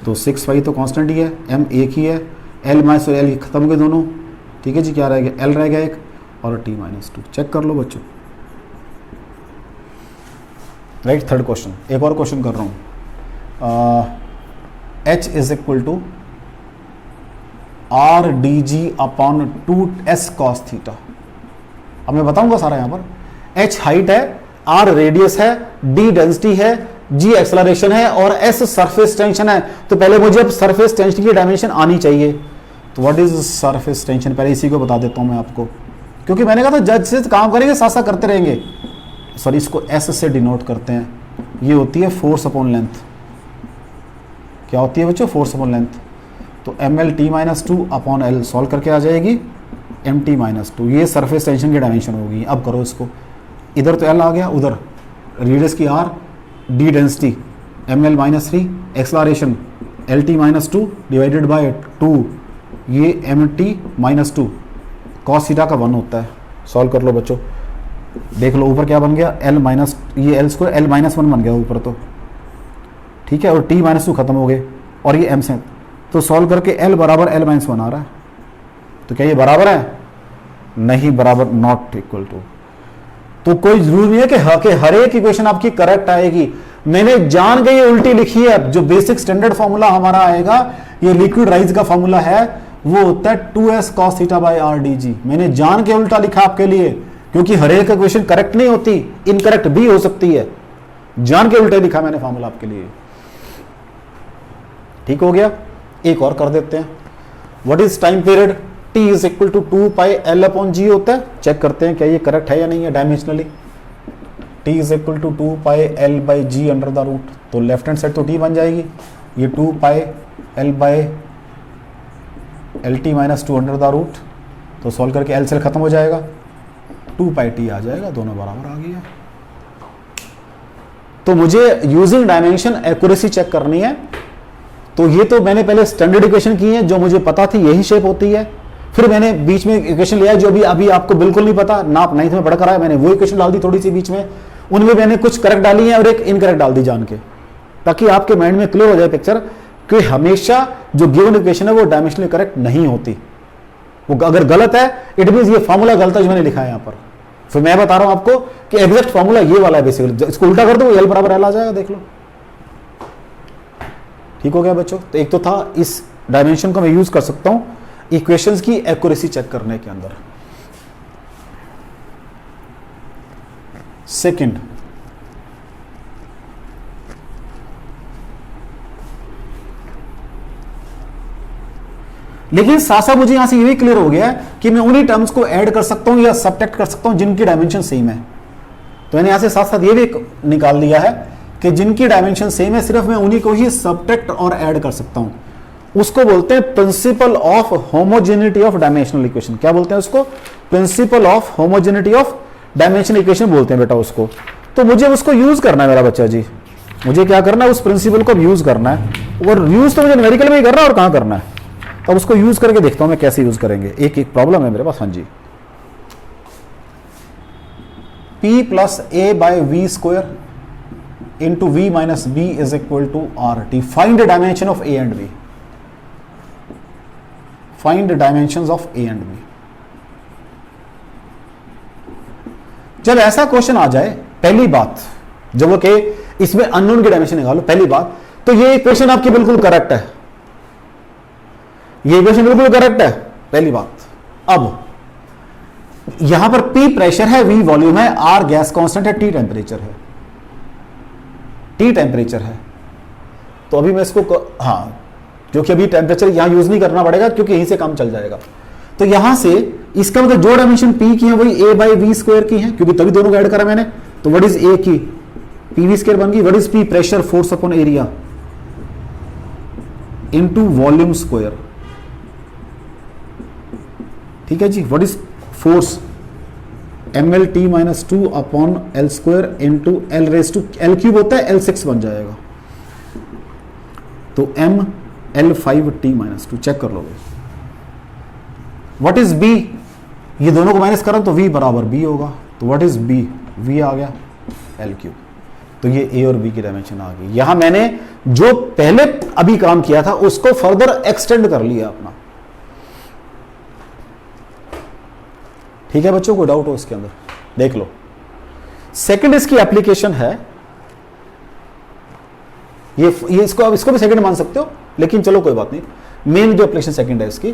तो 6 पाई तो कॉन्स्टेंट ही है, M एक ही है, L माइनस और L खत्म हो गए दोनों. ठीक है जी, क्या रह गया, L रह गया एक और T माइनस 2. चेक कर लो बच्चों. Right, third question. एक और क्वेश्चन कर रहा हूँ. H is equal to RDG upon 2S cos theta. अब मैं बताऊंगा सारा यहाँ पर. H हाइट है, R रेडियस है, D डेंसिटी है, G एक्सेलरेशन है और S सरफेस टेंशन है. तो पहले मुझे अब सरफेस टेंशन की डायमेंशन आनी चाहिए. तो व्हाट इज सरफेस टेंशन, पहले इसी को बता देता हूँ मैं आपको, क्योंकि मैंने कहा था जज से काम करेंगे, साथ साथ करते रहेंगे. सॉरी, इसको S से डिनोट करते हैं. ये होती है फोर्स अपॉन लेंथ. क्या होती है बच्चों, फोर्स अपॉन लेंथ. तो MLT minus 2 upon L solve करके आ जाएगी MT माइनस 2. ये सरफेस टेंशन की डायमेंशन होगी. अब करो इसको, इधर तो L आ गया, उधर रेडियस की R, D density ML minus 3, acceleration LT minus 2 divided by 2, ये MT माइनस 2 कॉस थीटा का 1 होता है. सॉल्व कर लो बच्चों, देख लो ऊपर क्या बन गया, L माइनस, ये L स्क्वायर L माइनस 1 बन गया ऊपर तो. ठीक है, और T माइनस 2 खत्म हो गए और ये M से. तो सॉल्व करके L बराबर L माइनस 1 आ रहा है. तो क्या ये बराबर है, नहीं बराबर, नॉट इक्वल टू. तो कोई जरूरी नहीं है कि हर एक इक्वेशन आपकी करेक्ट आएगी. मैंने जान के ये उल्टी लिखी है. जो बेसिक स्टैंडर्ड फॉर्मूला हमारा आएगा, ये लिक्विड राइज का फॉर्मूला है, वो होता है 2S cos theta by RDG. मैंने जान के उल्टा लिखा आपके लिए, क्योंकि हर एक इक्वेशन करेक्ट नहीं होती, इनकरेक्ट भी हो सकती है. जान के उल्टे लिखा मैंने फॉर्मूला आपके लिए. ठीक हो गया. एक और कर देते हैं. What is time period, T is equal to 2 pi L upon G होता है. चेक करते हैं क्या ये करेक्ट है या नहीं है dimensionally. T is equal to 2 pi L by G under the root. तो लेफ्ट हैंड साइड तो T बन जाएगी, ये 2 pi L by LT minus 2 under the root. तो सॉल्व करके L से खत्म हो जाएगा, 2 पाई T आ जाएगा, दोनों बराबर आ गया. तो मुझे यूजिंग डायमेंशन एक्यूरेसी चेक करनी है. तो ये तो मैंने पहले स्टैंडर्ड इक्वेशन की है, जो मुझे पता थी यही शेप होती है. फिर मैंने बीच में इक्वेशन लिया जो अभी आपको बिल्कुल नहीं पता, नाप नहीं में पढ़ कर आया, मैंने वो इक्वेशन डाल दी थोड़ी सी बीच में. उनमें मैंने कुछ करेक्ट डाली है और एक इनकरेक्ट डाल दी जान के, ताकि आपके माइंड में क्लियर हो जाए पिक्चर कि हमेशा जो गिवन इक्वेशन है वो डायमेंशनली करेक्ट नहीं होती. वो अगर गलत है, इट मींस ये फॉर्मूला गलत है जो मैंने लिखा है यहाँ पर. फिर मैं बता रहा हूं आपको कि एग्जैक्ट फॉर्मूला ये वाला है बेसिकली, इसको उल्टा कर दो एल बराबर एल आ जाएगा, देख लो। ठीक हो गया बच्चों। तो एक तो था इस डायमेंशन को मैं यूज कर सकता हूं इक्वेशंस की एक्यूरेसी चेक करने के अंदर। सेकंड, लेकिन साथ साथ मुझे यहां से ये भी क्लियर हो गया कि मैं उन्हीं टर्म्स को ऐड कर सकता हूं या सबट्रैक्ट कर सकता हूं जिनकी डायमेंशन सेम है। तो मैंने यहां से साथ साथ ये भी निकाल लिया है कि जिनकी डायमेंशन सेम है सिर्फ मैं उन्हीं को ही सबट्रैक्ट और ऐड कर सकता हूं। उसको बोलते हैं principle of homogeneity of dimensional equation. क्या बोलते हैं उसको? Principle of homogeneity of dimensional equation बोलते हैं बेटा उसको। तो मुझे उसको यूज करना है मेरा बच्चा जी, मुझे क्या करना है? उस प्रिंसिपल को यूज करना है। और यूज तो मुझे न्यूमेरिकल में ही करना है, और कहां करना है? अब उसको यूज करके देखता हूं मैं कैसे यूज करेंगे। एक एक प्रॉब्लम है मेरे पास। हाँ जी, p plus a by v square into v minus b is equal to r t. Find dimension of a and b. Find dimensions of a and b. जब ऐसा क्वेश्चन आ जाए, पहली बात जब वो कहे इसमें अननोन की डायमेंशन निकालो, पहली बात तो ये इक्वेशन आपकी बिल्कुल करेक्ट है, ये इक्वेशन बिल्कुल करेक्ट है, पहली बात। अब यहां पर P प्रेशर है, V वॉल्यूम है, R गैस कांस्टेंट है, T टेंपरेचर है, T टेंपरेचर है। तो अभी मैं इसको हाँ, क्योंकि अभी टेंपरेचर यहां यूज नहीं करना पड़ेगा क्योंकि यहीं से काम चल जाएगा। तो यहां से इसका मतलब जो डायमेंशन P की है वही A बाई वी स्क्वायर की है, क्योंकि तभी दोनों को ऐड करा मैंने। तो व्हाट इज A की? PV स्क्वायर बन गई। What is P? Pressure force upon area into volume square. ठीक है जी। What is force? MLT minus 2 upon l square into l raise to l cube होता है, L6 बन जाएगा। तो ML5T माइनस 2 चेक कर लोगे। What is B? ये दोनों को माइनस करो तो V बराबर B होगा। तो व्हाट इज B? V आ गया L क्यूब। तो ये A और B की डायमेंशन आ गई। यहां मैंने जो पहले अभी काम किया था उसको फर्दर एक्सटेंड कर लिया अपना। ठीक है बच्चों, कोई डाउट हो इसके अंदर? देख लो। सेकंड इसकी एप्लीकेशन है, ये इसको भी सेकंड मान सकते हो, लेकिन चलो कोई बात नहीं। मेन जो एप्लीकेशन सेकंड है इसकी,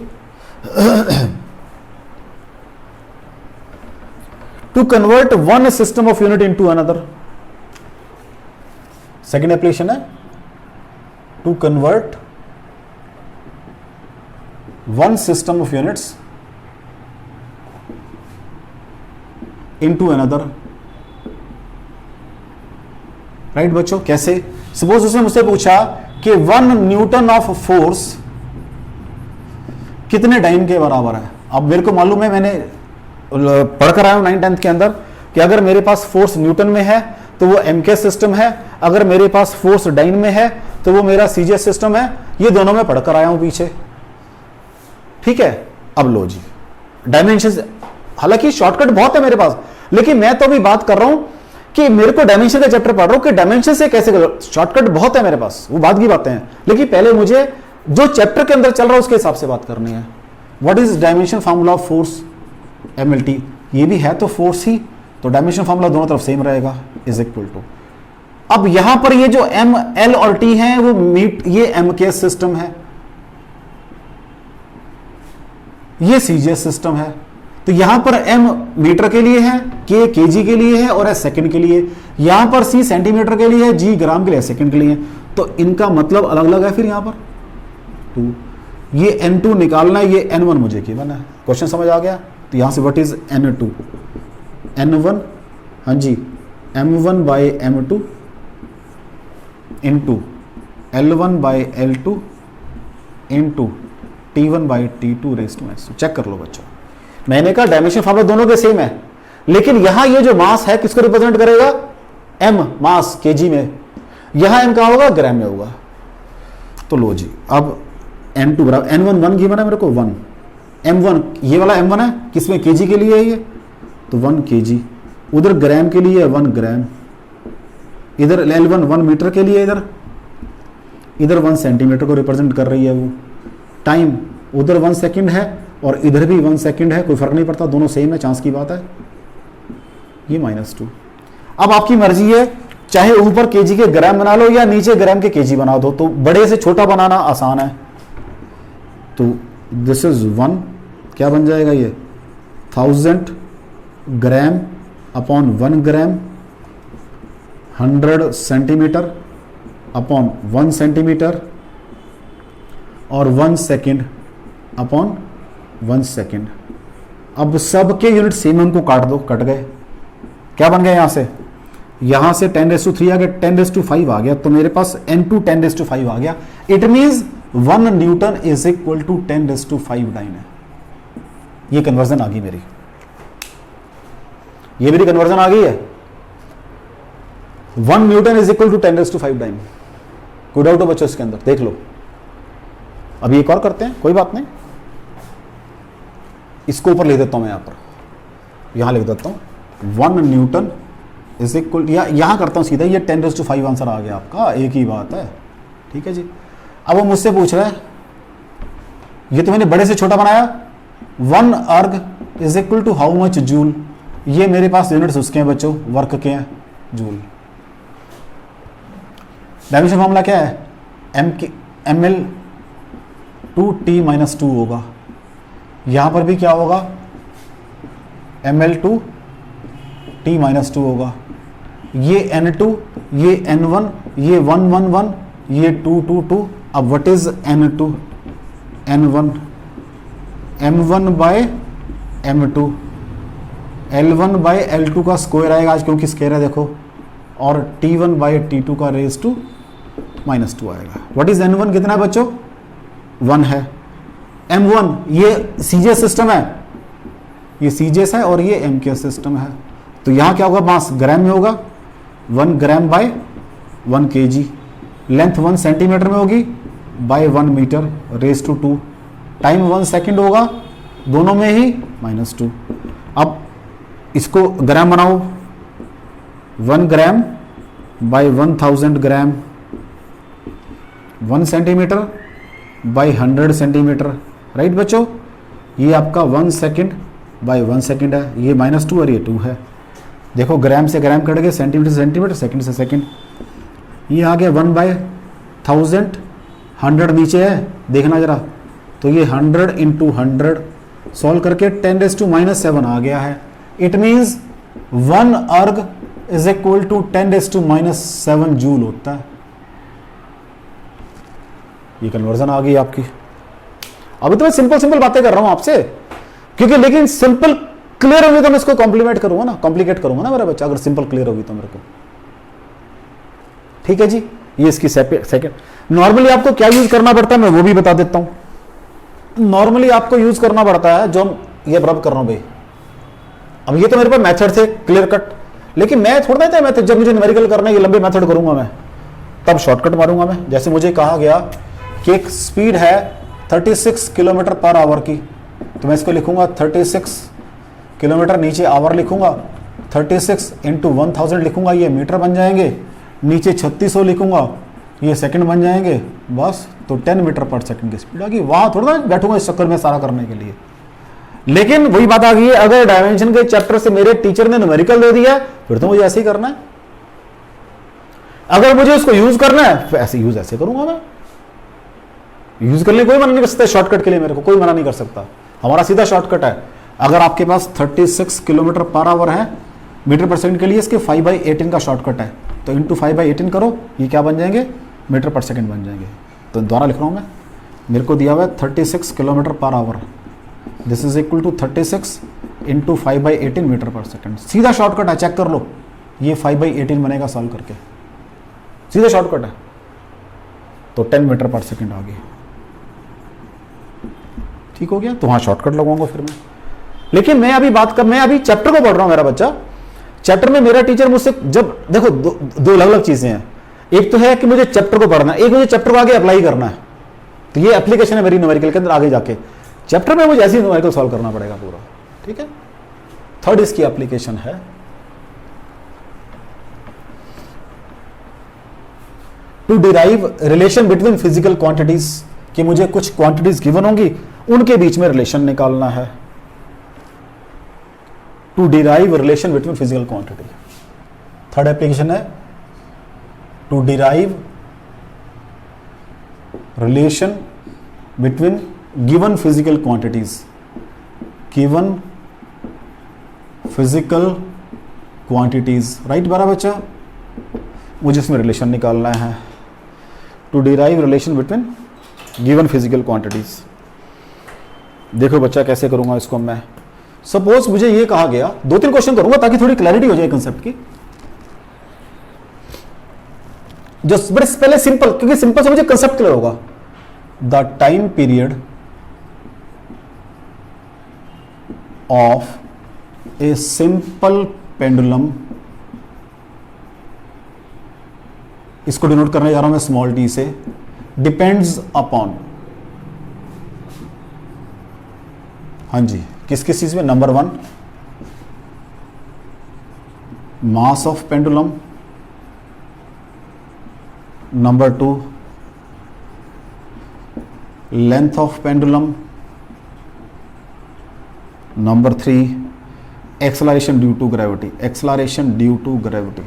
to convert one system of unit into another. Second application है to convert one system of units into another. Right बच्चों, कैसे? सपोज उसने मुझसे पूछा कि 1 न्यूटन ऑफ फोर्स कितने डाइन के बराबर है। अब मेरे को मालूम है, मैंने पढ़ कर आया हूं 9th-10th के अंदर कि अगर मेरे पास फोर्स न्यूटन में है तो वो एमके सिस्टम है, अगर मेरे पास फोर्स डाइन में है तो वो मेरा सीजे सिस्टम है। ये दोनों में पढ़ कर आया हूं पीछे। ठीक है, अब लो जी डायमेंशन। हालांकि शॉर्टकट बहुत है मेरे पास, लेकिन मैं तो अभी बात कर रहा हूं कि मेरे को डायमेंशन का चैप्टर पढ़ रहा हूं कि डायमेंशन से कैसे। शॉर्टकट बहुत है मेरे पास, वो बात की बातें हैं, लेकिन पहले मुझे जो चैप्टर के अंदर चल रहा है उसके हिसाब से बात करनी है। What is dimension formula of force? MLT। ये भी है तो फोर्स ही, तो डायमेंशन फार्मूला दोनों तरफ सेम रहेगा, इज इक्वल टू। अब यहां पर ये जो M, L और T है वो ये MK सिस्टम है, ये CJ सिस्टम है। तो यहां पर M मीटर के लिए है, K केजी के लिए है और S सेकंड के लिए। यहां पर C सेंटीमीटर के लिए है, G ग्राम के लिए, सेकंड के लिए है। तो इनका मतलब अलग अलग है। फिर यहां पर 2, ये N2 निकालना है, ये N1 मुझे गिवन है। क्वेश्चन समझ आ गया? तो यहां से व्हाट इज N2? N1, हाँ जी, M1 by M2 into L1 by L2 into T1 by T2 raise to S। Check कर लो बच्चों, मैंने कहा डायमेंशन फार्मूला दोनों के सेम है, लेकिन यहां ये जो मास है किसको रिप्रेजेंट करेगा? M मास केजी में, यहां M कहां होगा? ग्राम में होगा। तो लो जी, अब N2 बराबर N1 1 गिवन है मेरे को 1, M1 ये वाला M1 है, किसमें? केजी के लिए है ये, तो 1 केजी। उधर ग्राम के लिए 1 ग्राम, इधर L1 1 मीटर के लिए, इधर 1 सेंटीमीटर को रिप्रेजेंट कर रही है वो। टाइम उधर 1 सेकंड है और इधर भी 1 सेकंड है, कोई फर्क नहीं पड़ता, दोनों सेम है, चांस की बात है। ये -2। अब आपकी मर्जी है, चाहे ऊपर केजी के ग्राम बना लो या नीचे ग्राम के केजी बना दो, तो बड़े से छोटा बनाना आसान है। तो दिस इज 1, क्या बन जाएगा ये 1000 ग्राम अपॉन 1 ग्राम, 100 सेंटीमीटर अपॉन 1 सेंटीमीटर, और 1 सेकेंड अपॉन 1 सेकेंड। अब सबके यूनिट सेम, इनको काट दो, कट गए। क्या बन गया यहां से 10⁻³ आ गया, 10⁻5 आ गया, तो मेरे पास N2 10⁻5 आ गया। It means 1 newton is equal to 10⁻5 dyne है। ये कन्वर्जन आ गई मेरी, ये मेरी कन्वर्जन आ गई है। 1 newton is equal to 10⁻5 dyne. कोई डाउट हो बच्चों इसके अंदर? देख लो। अभी एक और करते हैं, कोई बात नहीं, इसको ऊपर लिख देता हूं मैं, यहां पर यहां लिख देता हूं 1 न्यूटन इज इक्वल, या यहां करता हूं सीधा, ये 10⁻5 आंसर आ गया आपका, एक ही बात है। ठीक है जी। अब वो मुझसे पूछ रहा है, ये तो मैंने बड़े से छोटा बनाया, 1 erg is equal to how much joule. ये मेरे पास यूनिट्स उसके हैं बच्चों, वर्क के हैं, जूल। डायमेंशन फॉर्मूला क्या है? ml 2T-2 होगा। यहां पर भी क्या होगा? ml 2T-2 होगा। ये N2, ये N1, ये 1 1 1, ये 2 2 2। अब what is N2? N1 M1 bye M2, L1 bye L2 का स्क्वायर आएगा आज, क्योंकि स्क्वायर है देखो, और T1 बाय T2 का रेज टू -2 आएगा। What is N1? कितना है बच्चों? 1 है। M1 ये सीजीएस सिस्टम है, ये सीजीएस है, और ये MKS सिस्टम है। तो यहां क्या होगा? मास ग्राम में होगा, 1 gram by 1 kg। Length 1 centimetre में होगी by 1 metre raise to 2। Time 1 second होगा, दोनों में ही -2। अब इसको ग्राम बनाओ, 1 ग्राम बाय 1000 ग्राम, 1 सेंटीमीटर बाय 100 सेंटीमीटर। राइट बच्चों? ये आपका 1 सेकेंड बाय 1 सेकेंड है, ये -2 और ये 2 है। देखो ग्राम से ग्राम कट गए, सेंटीमीटर से सेंटीमीटर, सेकेंड से सेकेंड। ये आ गया 1 बाय 1000, 100 नीचे है, देखना जरा, तो ये 100 इंटू 100 सॉल्व करके 10⁻7 आ गया है। It means 1 erg is equal to 10⁻7 joule होता है। ये कन्वर्जन आ गई आपकी। अभी तो मैं सिंपल बातें कर रहा हूं आपसे, क्योंकि लेकिन सिंपल क्लियर होगी तो मैं इसको कॉम्प्लीमेंट करूंगा ना, कॉम्प्लिकेट करूंगा ना मेरा बच्चा, अगर सिंपल क्लियर होगी तो मेरे को। ठीक है जी। ये इसकी सेकंड। नॉर्मली आपको क्या यूज करना पड़ता है मैं वो भी बता देता हूं। नॉर्मली आपको यूज करना पड़ता है, जो ये बराबर कर रहा हूं भाई, अब ये तो मेरे पास मेथड थे क्लियर कट, लेकिन मैं थोड़ा था मेथड, जब मुझे न्यूमेरिकल करना है, ये लंबे मेथड करूंगा मैं, तब शॉर्टकट मारूंगा मैं। जैसे मुझे कहा गया कि एक स्पीड है 36 किलोमीटर पर आवर की, तो मैं इसको लिखूंगा 36 किलोमीटर, नीचे आवर लिखूंगा, 36 इंटू 1000 लिखूंगा, ये मीटर बन जाएंगे, नीचे 3600 लिखूंगा, ये सेकंड बन जाएंगे, बस। तो 10 मीटर पर सेकंड की स्पीड आ गई। वहां थोड़ा ना बैठूंगा इस चक्कर में सारा करने के लिए। लेकिन वही बात आ गई है, अगर डायमेंशन के चैप्टर से मेरे टीचर ने न्यूमेरिकल दे दिया फिर तो मुझे ऐसे ही करना है। अगर मुझे उसको यूज करना है फिर ऐसे यूज ऐसे करूंगा मैं। यूज करने कोई मना नहीं कर सकता, शॉर्टकट के लिए मेरे को कोई मना नहीं कर सकता, हमारा सीधा शॉर्टकट है। अगर आपके पास 36 किलोमीटर पर आवर है मीटर पर सेकंड के लिए, इसके 5/18 का शॉर्टकट है, तो इंटू 5/18 करो, ये क्या बन जाएंगे? मीटर पर सेकंड बन जाएंगे। तो दोबारा लिख रहा हूं मैं, मेरे को दिया हुआ है 36 kilometre per hour, this is equal to 36 into 5/18 metre per second. सीधा शॉर्टकट है, चेक कर लो, ये 5/18 बनेगा सॉल्व करके, सीधा शॉर्टकट है। तो 10 मीटर पर सेकंड आ गई। ठीक हो गया? तो वहां शॉर्टकट लगाऊंगा फिर मैं। लेकिन मैं अभी चैप्टर को पढ़ रहा हूं, मेरा बच्चा चैप्टर में, मेरा टीचर मुझसे, जब देखो दो अलग अलग चीजें हैं, एक तो है कि मुझे चैप्टर को पढ़ना है, एक मुझे चैप्टर को आगे अप्लाई करना है। तो ये एप्लीकेशन है मेरी न्यूमेरिकल के अंदर, आगे जाके चैप्टर में मुझे ऐसी न्यूमेरिकल सॉल्व करना पड़ेगा पूरा। ठीक है? थर्ड इसकी एप्लीकेशन है to derive relation between physical quantities, कि मुझे कुछ क्वांटिटीज गिवन होंगी, उनके बीच में रिलेशन निकालना है। To derive relation between physical quantity. Third application है to derive relation between given physical quantities, given physical quantities, right बराबर बच्चा, मुझे इसमें रिलेशन निकालना है to derive relation between given physical quantities. देखो बच्चा कैसे करूंगा इसको मैं। सपोज मुझे ये कहा गया, 2-3 क्वेश्चन करूंगा ताकि थोड़ी क्लैरिटी हो जाए कंसेप्ट की। जस्ट बड़े पहले सिंपल, क्योंकि सिंपल से मुझे कंसेप्ट क्लियर होगा। The time period of a simple pendulum, इसको डिनोट करने जा रहा हूं मैं स्मॉल टी से, डिपेंड्स अपॉन, हाँ जी, किस किस चीज में, number 1 mass of pendulum, number 2 length of pendulum, number 3 acceleration due to gravity, acceleration due to gravity.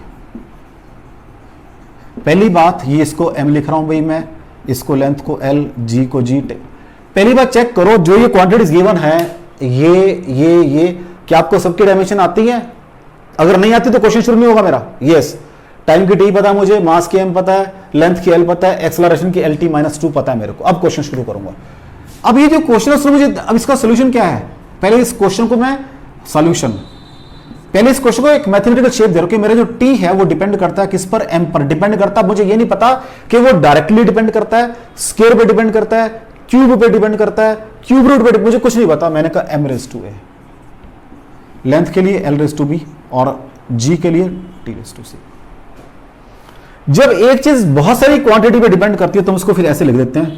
पहली बात, ये इसको m लिख रहा हूं भाई मैं, इसको लेंथ को l, g को g। पहली बात चेक करो, जो ये क्वांटिटीज गिवन है, ये क्या आपको सबकी डायमेंशन आती है? अगर नहीं आती तो क्वेश्चन शुरू नहीं होगा मेरा। यस, टाइम की t पता है मुझे, मास की m पता है, लेंथ की l पता है, एक्सेलरेशन की lt-2 पता है मेरे को। अब क्वेश्चन शुरू करूंगा। अब ये जो क्वेश्चन है मुझे, अब इसका सोल्यूशन क्या है? पहले इस क्वेश्चन को मैं सॉल्यूशन, पहले इस क्वेश्चन को एक मैथमेटिकल शेप दे रहा हूं कि मेरा जो t है वो डिपेंड करता है किस पर? m पर डिपेंड करता है। मुझे ये नहीं पता कि वो डायरेक्टली डिपेंड करता है, स्क्वायर पे डिपेंड करता है, क्यूब पे डिपेंड करता है, क्यूब रूट पे, मुझे कुछ नहीं पता। मैंने कहा m⁻²a, लेंथ के लिए l⁻b और g के लिए t⁻c। जब एक चीज बहुत सारी क्वांटिटी पे डिपेंड करती है तो हम उसको फिर ऐसे लिख देते हैं,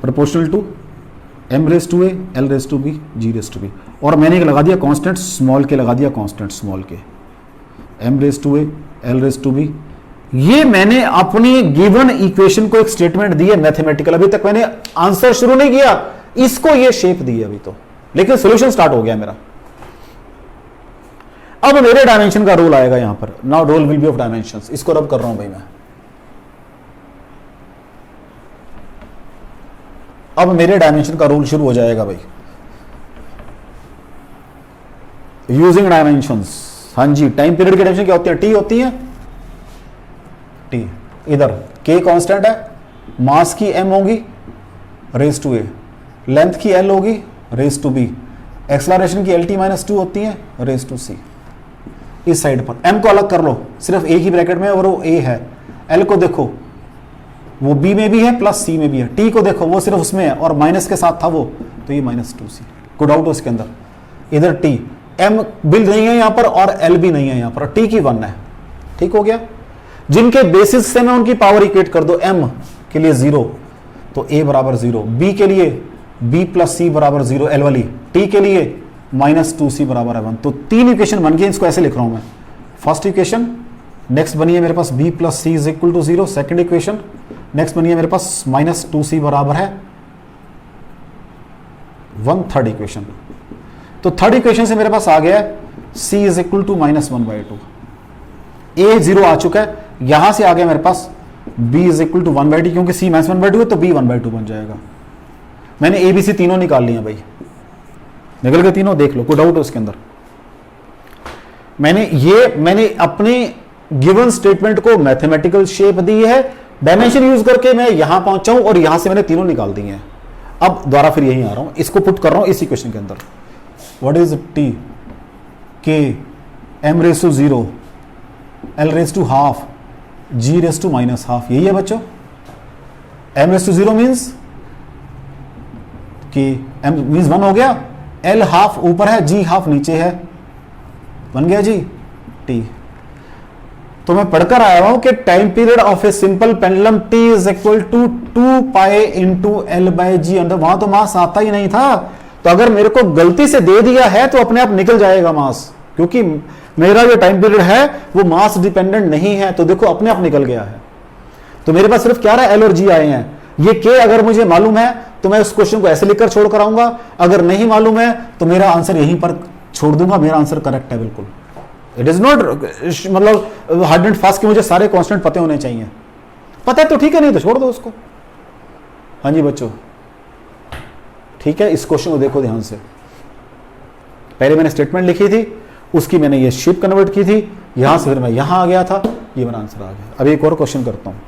proportional to m⁻a, l⁻b, g⁻b। और मैंने एक लगा दिया कांस्टेंट स्मॉल के, लगा दिया कांस्टेंट स्मॉल के, m⁻a, l⁻b। ये मैंने अपनी गिवन इक्वेशन को एक स्टेटमेंट दी है मैथमेटिकल। अभी तक मैंने आंसर शुरू नहीं किया, इसको ये शेप दी है अभी तो, लेकिन सॉल्यूशन स्टार्ट हो गया मेरा। अब मेरे डायमेंशन का रोल आएगा यहां पर। Now role will be of dimensions. इसको रब कर रहा हूं भाई मैं। अब मेरे डायमेंशन का रोल शुरू हो जाएगा भाई, यूजिंग डायमेंशंस। हाँ जी, टाइम पीरियड की डायमेंशन क्या होती है? टी होती है, टी। इधर के कांस्टेंट है, मास की m होगी raised-a, लेंथ की l होगी raised-b, एक्सेलरेशन की lt-2 होती है raised-c। इस साइड पर m को अलग कर लो, सिर्फ a की ब्रैकेट में और वो a है। l को देखो वो b में भी है प्लस c में भी है। t को देखो वो सिर्फ उसमें है और माइनस के साथ था वो, तो ये -2c। गुड आउट उसके अंदर। इधर t, m बिल नहीं है यहां पर और l भी नहीं है यहां पर, t की 1 है। ठीक हो गया। जिनके बेसिस से मैं उनकी पावर इक्वेट कर दो, m के लिए 0 तो a बराबर 0, b के लिए b प्लस c बराबर 0 l वाली, t के लिए -2c बराबर है 1। तो 3 इक्वेशन बन गई। इसको ऐसे लिख रहा हूं मैं, फर्स्ट इक्वेशन, नेक्स्ट बनी है मेरे पास b plus c is equal to 0, second equation, next बनी है मेरे पास -2c बराबर है 1, थर्ड इक्वेशन। तो थर्ड इक्वेशन से मेरे पास आ गया c is equal to -1/2, a 0 आ चुका है। यहां से आ गया मेरे पास b इज इक्वल टू 1/2, क्योंकि c -1/2 है तो b 1/2 बन जाएगा। मैंने a b c तीनों निकाल लिए भाई, निकल गए तीनों, देख लो, कोई डाउट है उसके अंदर? मैंने अपने गिवन स्टेटमेंट को मैथमेटिकल शेप दी है, डायमेंशन यूज करके मैं यहां पहुंचा हूं और यहां से मैंने तीनों निकाल दिए हैं। अब दोबारा फिर यहीं आ रहा हूं, इसको पुट कर रहा हूं इस इक्वेशन के अंदर। What is t, k, m⁻0, l⁻½ g⁻⁻², यही है बच्चों। m⁻0 मीन्स कि m मीन्स 1 हो गया, l½ ऊपर है, g½ नीचे है, बन गया जी t। तो मैं पढ़कर आया हूं कि time period of a simple pendulum t is equal to 2π into l/g। वहां तो मास आता ही नहीं था, तो अगर मेरे को गलती से दे दिया है तो अपने आप निकल जाएगा मास, क्योंकि मेरा जो टाइम पीरियड है वो मास डिपेंडेंट नहीं है। तो देखो अपने आप निकल गया है। तो मेरे पास सिर्फ क्या रहा, l और g आए हैं। ये k अगर मुझे मालूम है तो मैं उस क्वेश्चन को ऐसे लिखकर छोड़ कर आऊंगा, अगर नहीं मालूम है तो मेरा आंसर यहीं पर छोड़ दूंगा, मेरा आंसर करेक्ट है बिल्कुल। इट इज नॉट मतलब हार्ड एंड फास्ट कि मुझे सारे कांस्टेंट पते होने चाहिए। पता है तो ठीक है, नहीं तो छोड़ दो उसको। हाँ जी बच्चों, ठीक है। इस क्वेश्चन को देखो ध्यान से। पहले मैंने स्टेटमेंट लिखी थी, उसकी मैंने ये शेप कन्वर्ट की थी, यहां से फिर मैं यहां आ गया था, ये मेरा आंसर आ गया। अभी एक और क्वेश्चन करता हूं,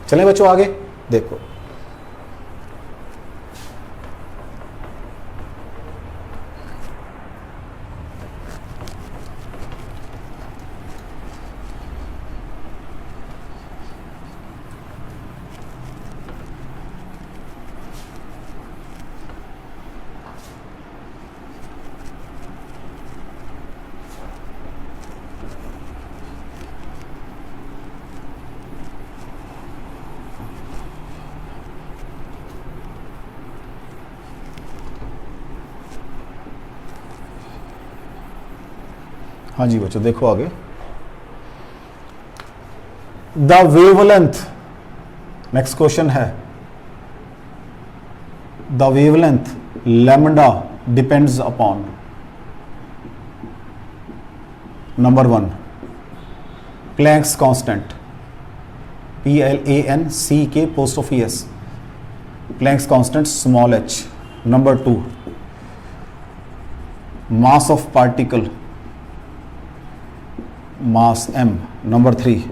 चलें बच्चों आगे देखो। हाँ जी बच्चों देखो आगे। द वेवलेंथ, नेक्स्ट क्वेश्चन है, the wavelength lambda depends upon number 1 Planck's constant, PLANCK post of ES, Planck's constant small h। Number 2 mass of particle, mass m। Number 3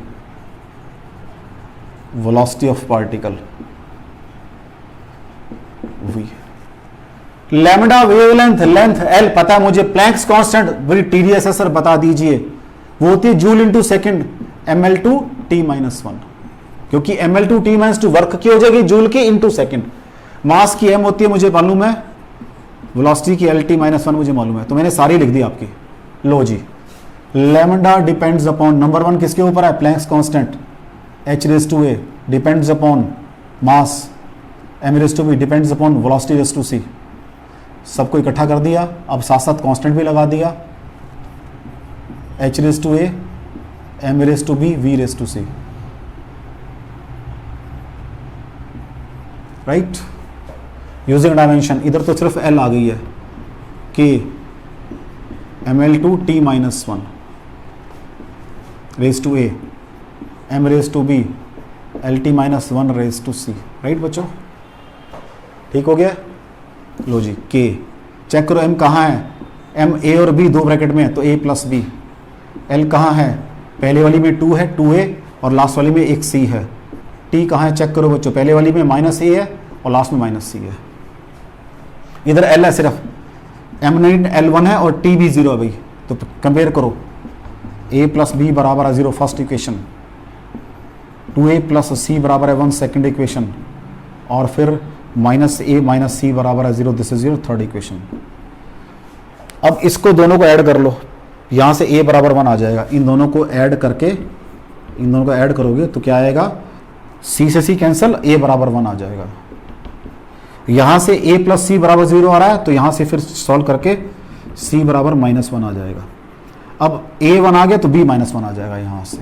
velocity of particle v। Lambda wavelength, length l पता है मुझे, Planck's constant बड़ी TDS है sir, बता दीजिए। वो होती है जूल इंटू सेकेंड, ml/t-1, क्योंकि ml/t-2 वर्क की हो जाएगी जूल की इंटू सेकेंड। मास की m होती है मुझे मालूम है, वेलोसिटी की LT-1 मुझे मालूम है, तो मैंने सारी लिख दी आपकी। लो जी, लैम्डा डिपेंड्स अपॉन नंबर 1 किसके ऊपर है, Planck's constant, h⁻⁴ depends upon mass, m⁻⁵ depends upon velocity. सबको इकट्ठा कर दिया, अब साथ साथ कांस्टेंट भी लगा दिया, h⁻⁴, m⁻⁵, v⁻⁶। Right, using dimension, इधर तो सिर्फ l आ गई है, k ml/t-1 raised to a, m raised to b, LT-1 raised to c। Right बच्चों, ठीक हो गया। लो जी, k चेक करो, m कहाँ है, m a और b दो ब्रैकेट में है तो a प्लस b। l कहाँ है, पहले वाली में 2 है, 2a, और लास्ट वाली में एक c है। t कहाँ है चेक करो बच्चों, पहले वाली में -a है और लास्ट में -c है। इधर l है सिर्फ, m9 l1 है और t भी 0 है भाई, तो कंपेयर करो, a प्लस b बराबर है 0 first equation, 2a plus c बराबर है 1 सेकेंड इक्वेशन, और फिर -a - c बराबर है 0, this is your third equation. अब इसको दोनों को ऐड कर लो, यहाँ से a बराबर 1 आ जाएगा, इन दोनों को ऐड करके, इन दोनों को ऐड करोगे तो क्या आएगा, c से c कैंसिल, a बराबर 1 आ जाएगा। यहां से a प्लस सी बराबर 0 आ रहा है, तो यहां से फिर सॉल्व करके c बराबर -1 आ जाएगा। अब a 1 आ गया तो b -1 आ जाएगा। यहां से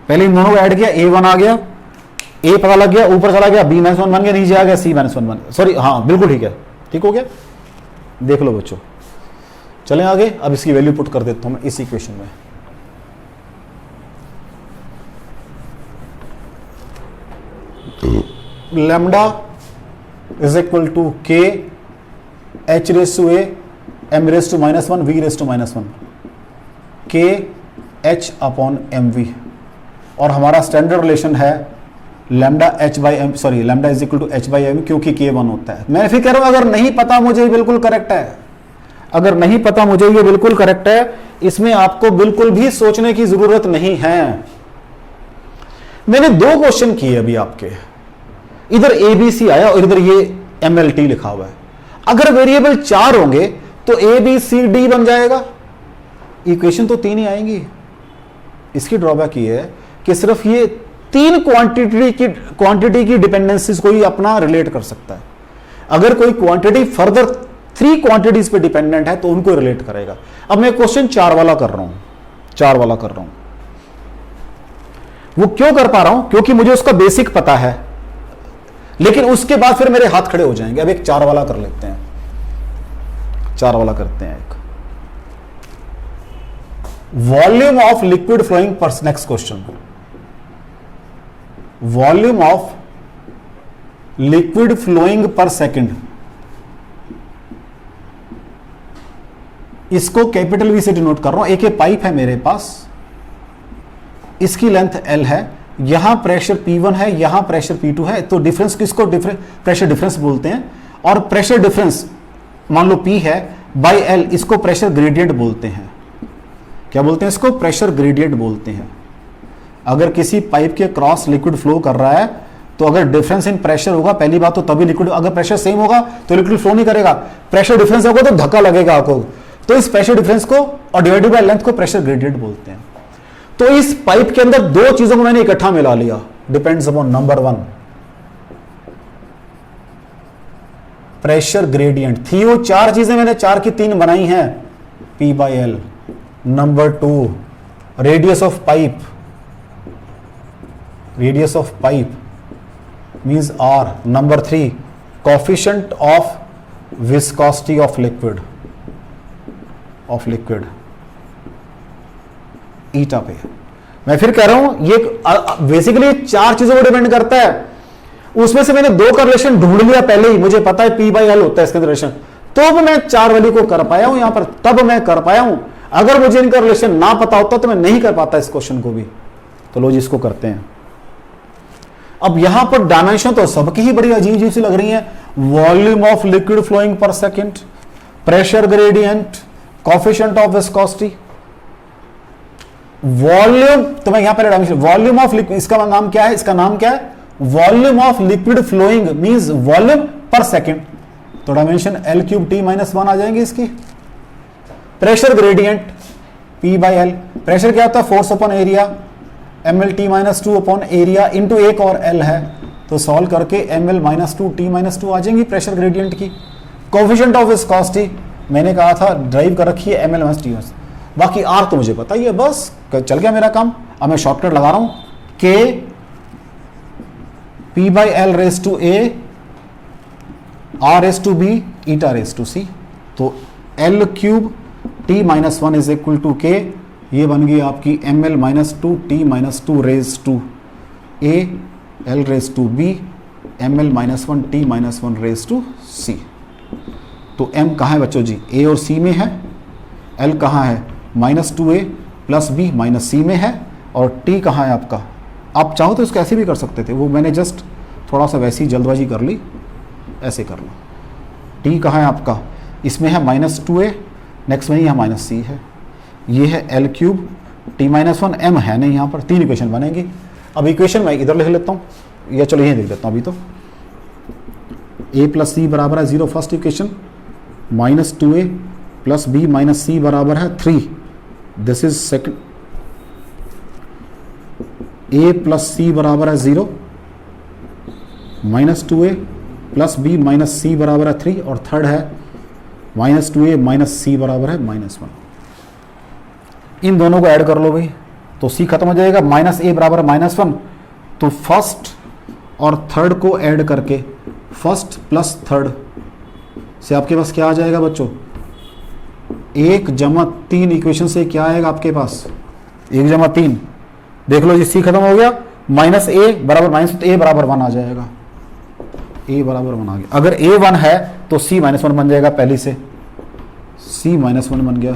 पहले इन दोनों को ऐड किया, a 1 आ गया, a पता लग गया, ऊपर चला गया, b -1 बन गया, नीचे आ गया c -1 बन, सॉरी हाँ बिल्कुल ठीक है, ठीक हो गया। देख लो बच्चों, चलें आगे। अब इसकी वैल्यू पुट कर देता हूं मैं इस इक्वेशन में। Lambda is equal to k h⁻⁴ m⁻⁻1 v⁻⁻1 k h upon mv, और हमारा स्टैंडर्ड रिलेशन है lambda h/m, sorry lambda is equal to h/m, क्योंकि k 1 होता है। मैं फिर कह रहा हूं अगर नहीं पता मुझे, बिल्कुल करेक्ट है, अगर नहीं पता मुझे ये बिल्कुल करेक्ट है, इसमें आपको बिल्कुल भी सोचने की जरूरत नहीं है। मैंने 2 क्वेश्चन किए अभी आपके, इधर ABC आया और इधर ये MLT लिखा हुआ है। अगर वेरिएबल 4 होंगे तो ABCD बन जाएगा, इक्वेशन तो 3 ही आएंगी। इसकी ड्रॉबैक ये है कि सिर्फ ये 3 क्वांटिटी की डिपेंडेंसीज कोई अपना रिलेट कर सकता है। अगर कोई क्वांटिटी फर्दर 3 क्वांटिटीज पे डिपेंडेंट है तो उनको रिलेट करेगा। अब मैं क्वेश्चन 4 वाला कर रहा हूं, 4 वाला कर रहा हूं। वो क्यों कर पा रहा हूं, क्योंकि मुझे उसका बेसिक पता है। लेकिन उसके बाद फिर मेरे हाथ खड़े हो जाएंगे। अब एक 4 वाला कर लेते हैं, 4 वाला करते हैं। एक volume of liquid flowing per, next question, volume of liquid flowing per second, इसको कैपिटल वी से डिनोट कर रहा हूं। एक ये पाइप है मेरे पास, इसकी लेंथ L है, यहां प्रेशर P1 है, यहां प्रेशर P2 है, तो डिफरेंस किसको प्रेशर डिफरेंस बोलते हैं। और प्रेशर डिफरेंस मान लो P है बाई L, इसको प्रेशर ग्रेडियंट बोलते हैं। क्या बोलते हैं इसको? प्रेशर ग्रेडियंट बोलते हैं। अगर किसी पाइप के क्रॉस लिक्विड फ्लो कर रहा है तो अगर डिफरेंस इन प्रेशर होगा, पहली बात तो तभी लिक्विड, अगर प्रेशर सेम होगा तो लिक्विड फ्लो नहीं करेगा, प्रेशर डिफरेंस होगा तो धक्का लगेगा आपको। तो इस प्रेशर डिफरेंस को और डिवाइडेड बाय लेंथ को प्रेशर ग्रेडियंट बोलते हैं। तो इस पाइप के अंदर दो चीजों को मैंने इकट्ठा मिला लिया, depends upon number 1 pressure gradient थी। वो 4 चीजें मैंने 4 की 3 बनाई हैं, P by L। Number 2 radius of pipe, radius of pipe means R। Number 3 coefficient of viscosity of liquid, eta पे। मैं फिर कह रहा हूं ये बेसिकली 4 चीजों को डिपेंड करता है। उसमें से मैंने 2 का रिलेशन ढूंढ लिया पहले ही, मुझे पता है P बाई L होता है इसका रिलेशन, तो मैं 4 वाली को कर पाया हूं यहां पर, तब मैं कर पाया हूं। अगर मुझे इनका रिलेशन ना पता होता तो मैं नहीं कर पाता इस क्वेश्चन को भी। तो लो जी इसको करते हैं। अब यहां पर डायमेंशन तो सबकी ही बड़ी अजीब अजीब सी लग रही है। Volume of liquid flowing per second, pressure gradient, coefficient of viscosity, volume. तो मैं यहां पर डायमेंशन, वॉल्यूम ऑफ लिक्विड, इसका नाम क्या है? इसका नाम क्या है? Volume of liquid flowing means volume per second. तो डायमेंशन L3T-1 आ जाएंगे इसकी। Pressure gradient P by L, pressure क्या होता है? Force upon area, ml-T-2 upon area into एक और L है, तो सॉल्व करके ml-2T-2 आ जाएंगी प्रेशर ग्रेडियंट की। कोफिशिएंट ऑफ विस्कोसिटी मैंने कहा था ड्राइव कर रखी है ml-T। बाकी R तो मुझे पता ही है, बस चल गया मेरा काम। अब मैं शॉर्टकट लगा रहा हूं, K P by L raise to A, R raise to B, eta raise to C। तो L3T-1 is equal to K, ये बन गई आपकी ml-2T-2 raise to A, L raise to B, ml-1T-1 raise to C। तो M कहाँ है बच्चों जी? A और C में है। L कहाँ है? -2A plus B minus C में है। और T कहाँ है आपका? आप चाहो तो इसको ऐसे भी कर सकते थे, वो मैंने जस्ट थोड़ा सा वैसी जल्दबाजी कर ली, ऐसे कर लो। T कहाँ है आपका? इसमें है -2A, नेक्स्ट में यहाँ -C है। ये है L3T-1, M है नहीं यहाँ पर। 3 इक्वेशन बनेगी। अब इक्वेशन मैं इधर लिख लेता हूँ, या चलो यही लिख देता हूँ अभी तो। A प्लस C बराबर है 0 first equation, -2A plus B minus C बराबर है 3, this is second. A plus C बराबर है 0, -2A plus B minus C बराबर है 3, और थर्ड है -2A माइनस C बराबर है -1। इन दोनों को ऐड कर लो भाई, तो C खत्म हो जाएगा, -A बराबर -1। तो फर्स्ट और थर्ड को ऐड करके, फर्स्ट प्लस थर्ड से आपके पास क्या आ जाएगा बच्चों? 1+3 इक्वेशन से क्या आएगा आपके पास? 1+3, देख लो जी, C खत्म हो गया, -A बराबर -A बराबर 1 आ जाएगा। A बराबर 1 आ गया। अगर A 1 है तो C -1 बन जाएगा पहले से, C -1 बन गया।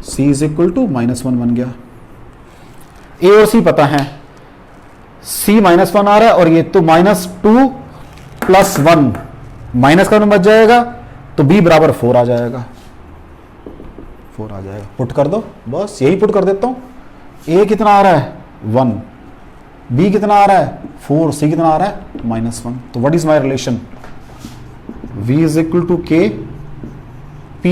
C इज इक्वल टू -1 बन गया। A और C पता है, C -1 आ रहा है, और ये तो -2 + 1 माइनस का बच जाएगा, तो B बराबर 4 आ जाएगा। 4 आ जाएगा, पुट कर दो, बस यही पुट कर देता हूं। A कितना आ रहा है? 1, B कितना आ रहा है? 4, C कितना आ रहा है? -1। तो what is my relation? V is equal to K P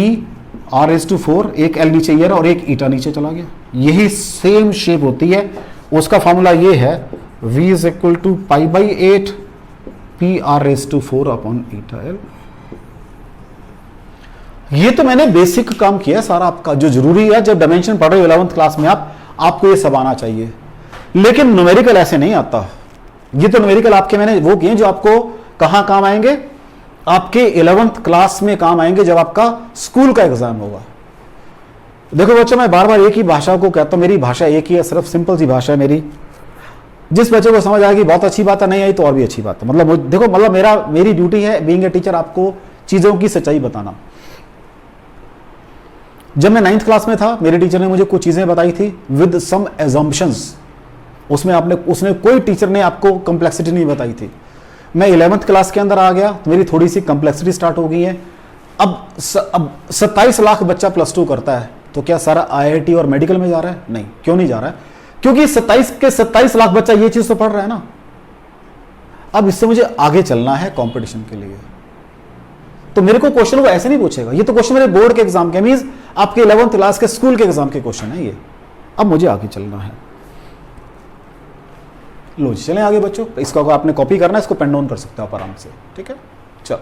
R⁴, एक L नीचे ये और एक ईटा नीचे चला गया। यही सेम शेप होती है, उसका फॉर्मूला ये है, V is equal to π/8 P R⁴ upon eta L। ये तो मैंने बेसिक काम किया है सारा आपका, जो जरूरी है जब डायमेंशन पढ़ रहे हो 11th क्लास में आप आपको ये सब आना चाहिए। लेकिन न्यूमेरिकल ऐसे नहीं आता। ये तो न्यूमेरिकल आपके मैंने वो किए जो आपको कहां काम आएंगे, आपके 11th क्लास में काम आएंगे जब आपका स्कूल का एग्जाम होगा। देखो बच्चों, मैं बार बार एक ही भाषा को कहता हूं, मेरी भाषा एक ही है, सिर्फ सिंपल सी भाषा है मेरी। जिस बच्चे को समझ आएगी बहुत अच्छी बात है, नहीं आई तो और भी अच्छी बात है। मतलब देखो, मतलब मेरी ड्यूटी है बीइंग ए टीचर आपको चीजों की सच्चाई बताना। जब मैं 9th क्लास में था, मेरे टीचर ने मुझे कुछ चीजें बताई थी विद सम एजम्पशंस। उसने कोई टीचर ने आपको कंप्लेक्सिटी नहीं बताई थी। मैं 11th क्लास के अंदर आ गया तो मेरी थोड़ी सी कंप्लेक्सिटी स्टार्ट हो गई है। अब 27 लाख बच्चा +2 करता है, तो क्या सारा IIT और मेडिकल में जा रहा है? नहीं। क्यों नहीं जा रहा है? क्योंकि 27 लाख बच्चा ये चीज तो पढ़ रहा है ना। अब इससे मुझे आगे चलना है कंपटीशन के लिए, तो मेरे को क्वेश्चन वो ऐसे नहीं पूछेगा। ये तो क्वेश्चन मेरे बोर्ड के एग्जाम के, मींस आपके 11th क्लास के स्कूल के एग्जाम के क्वेश्चन है ये। अब मुझे आगे चलना है। लो जी, चलें आगे बच्चों। इसको अगर आपने कॉपी करना है, इसको पेन डाउन कर सकते हो आप आराम से, ठीक है। चलो,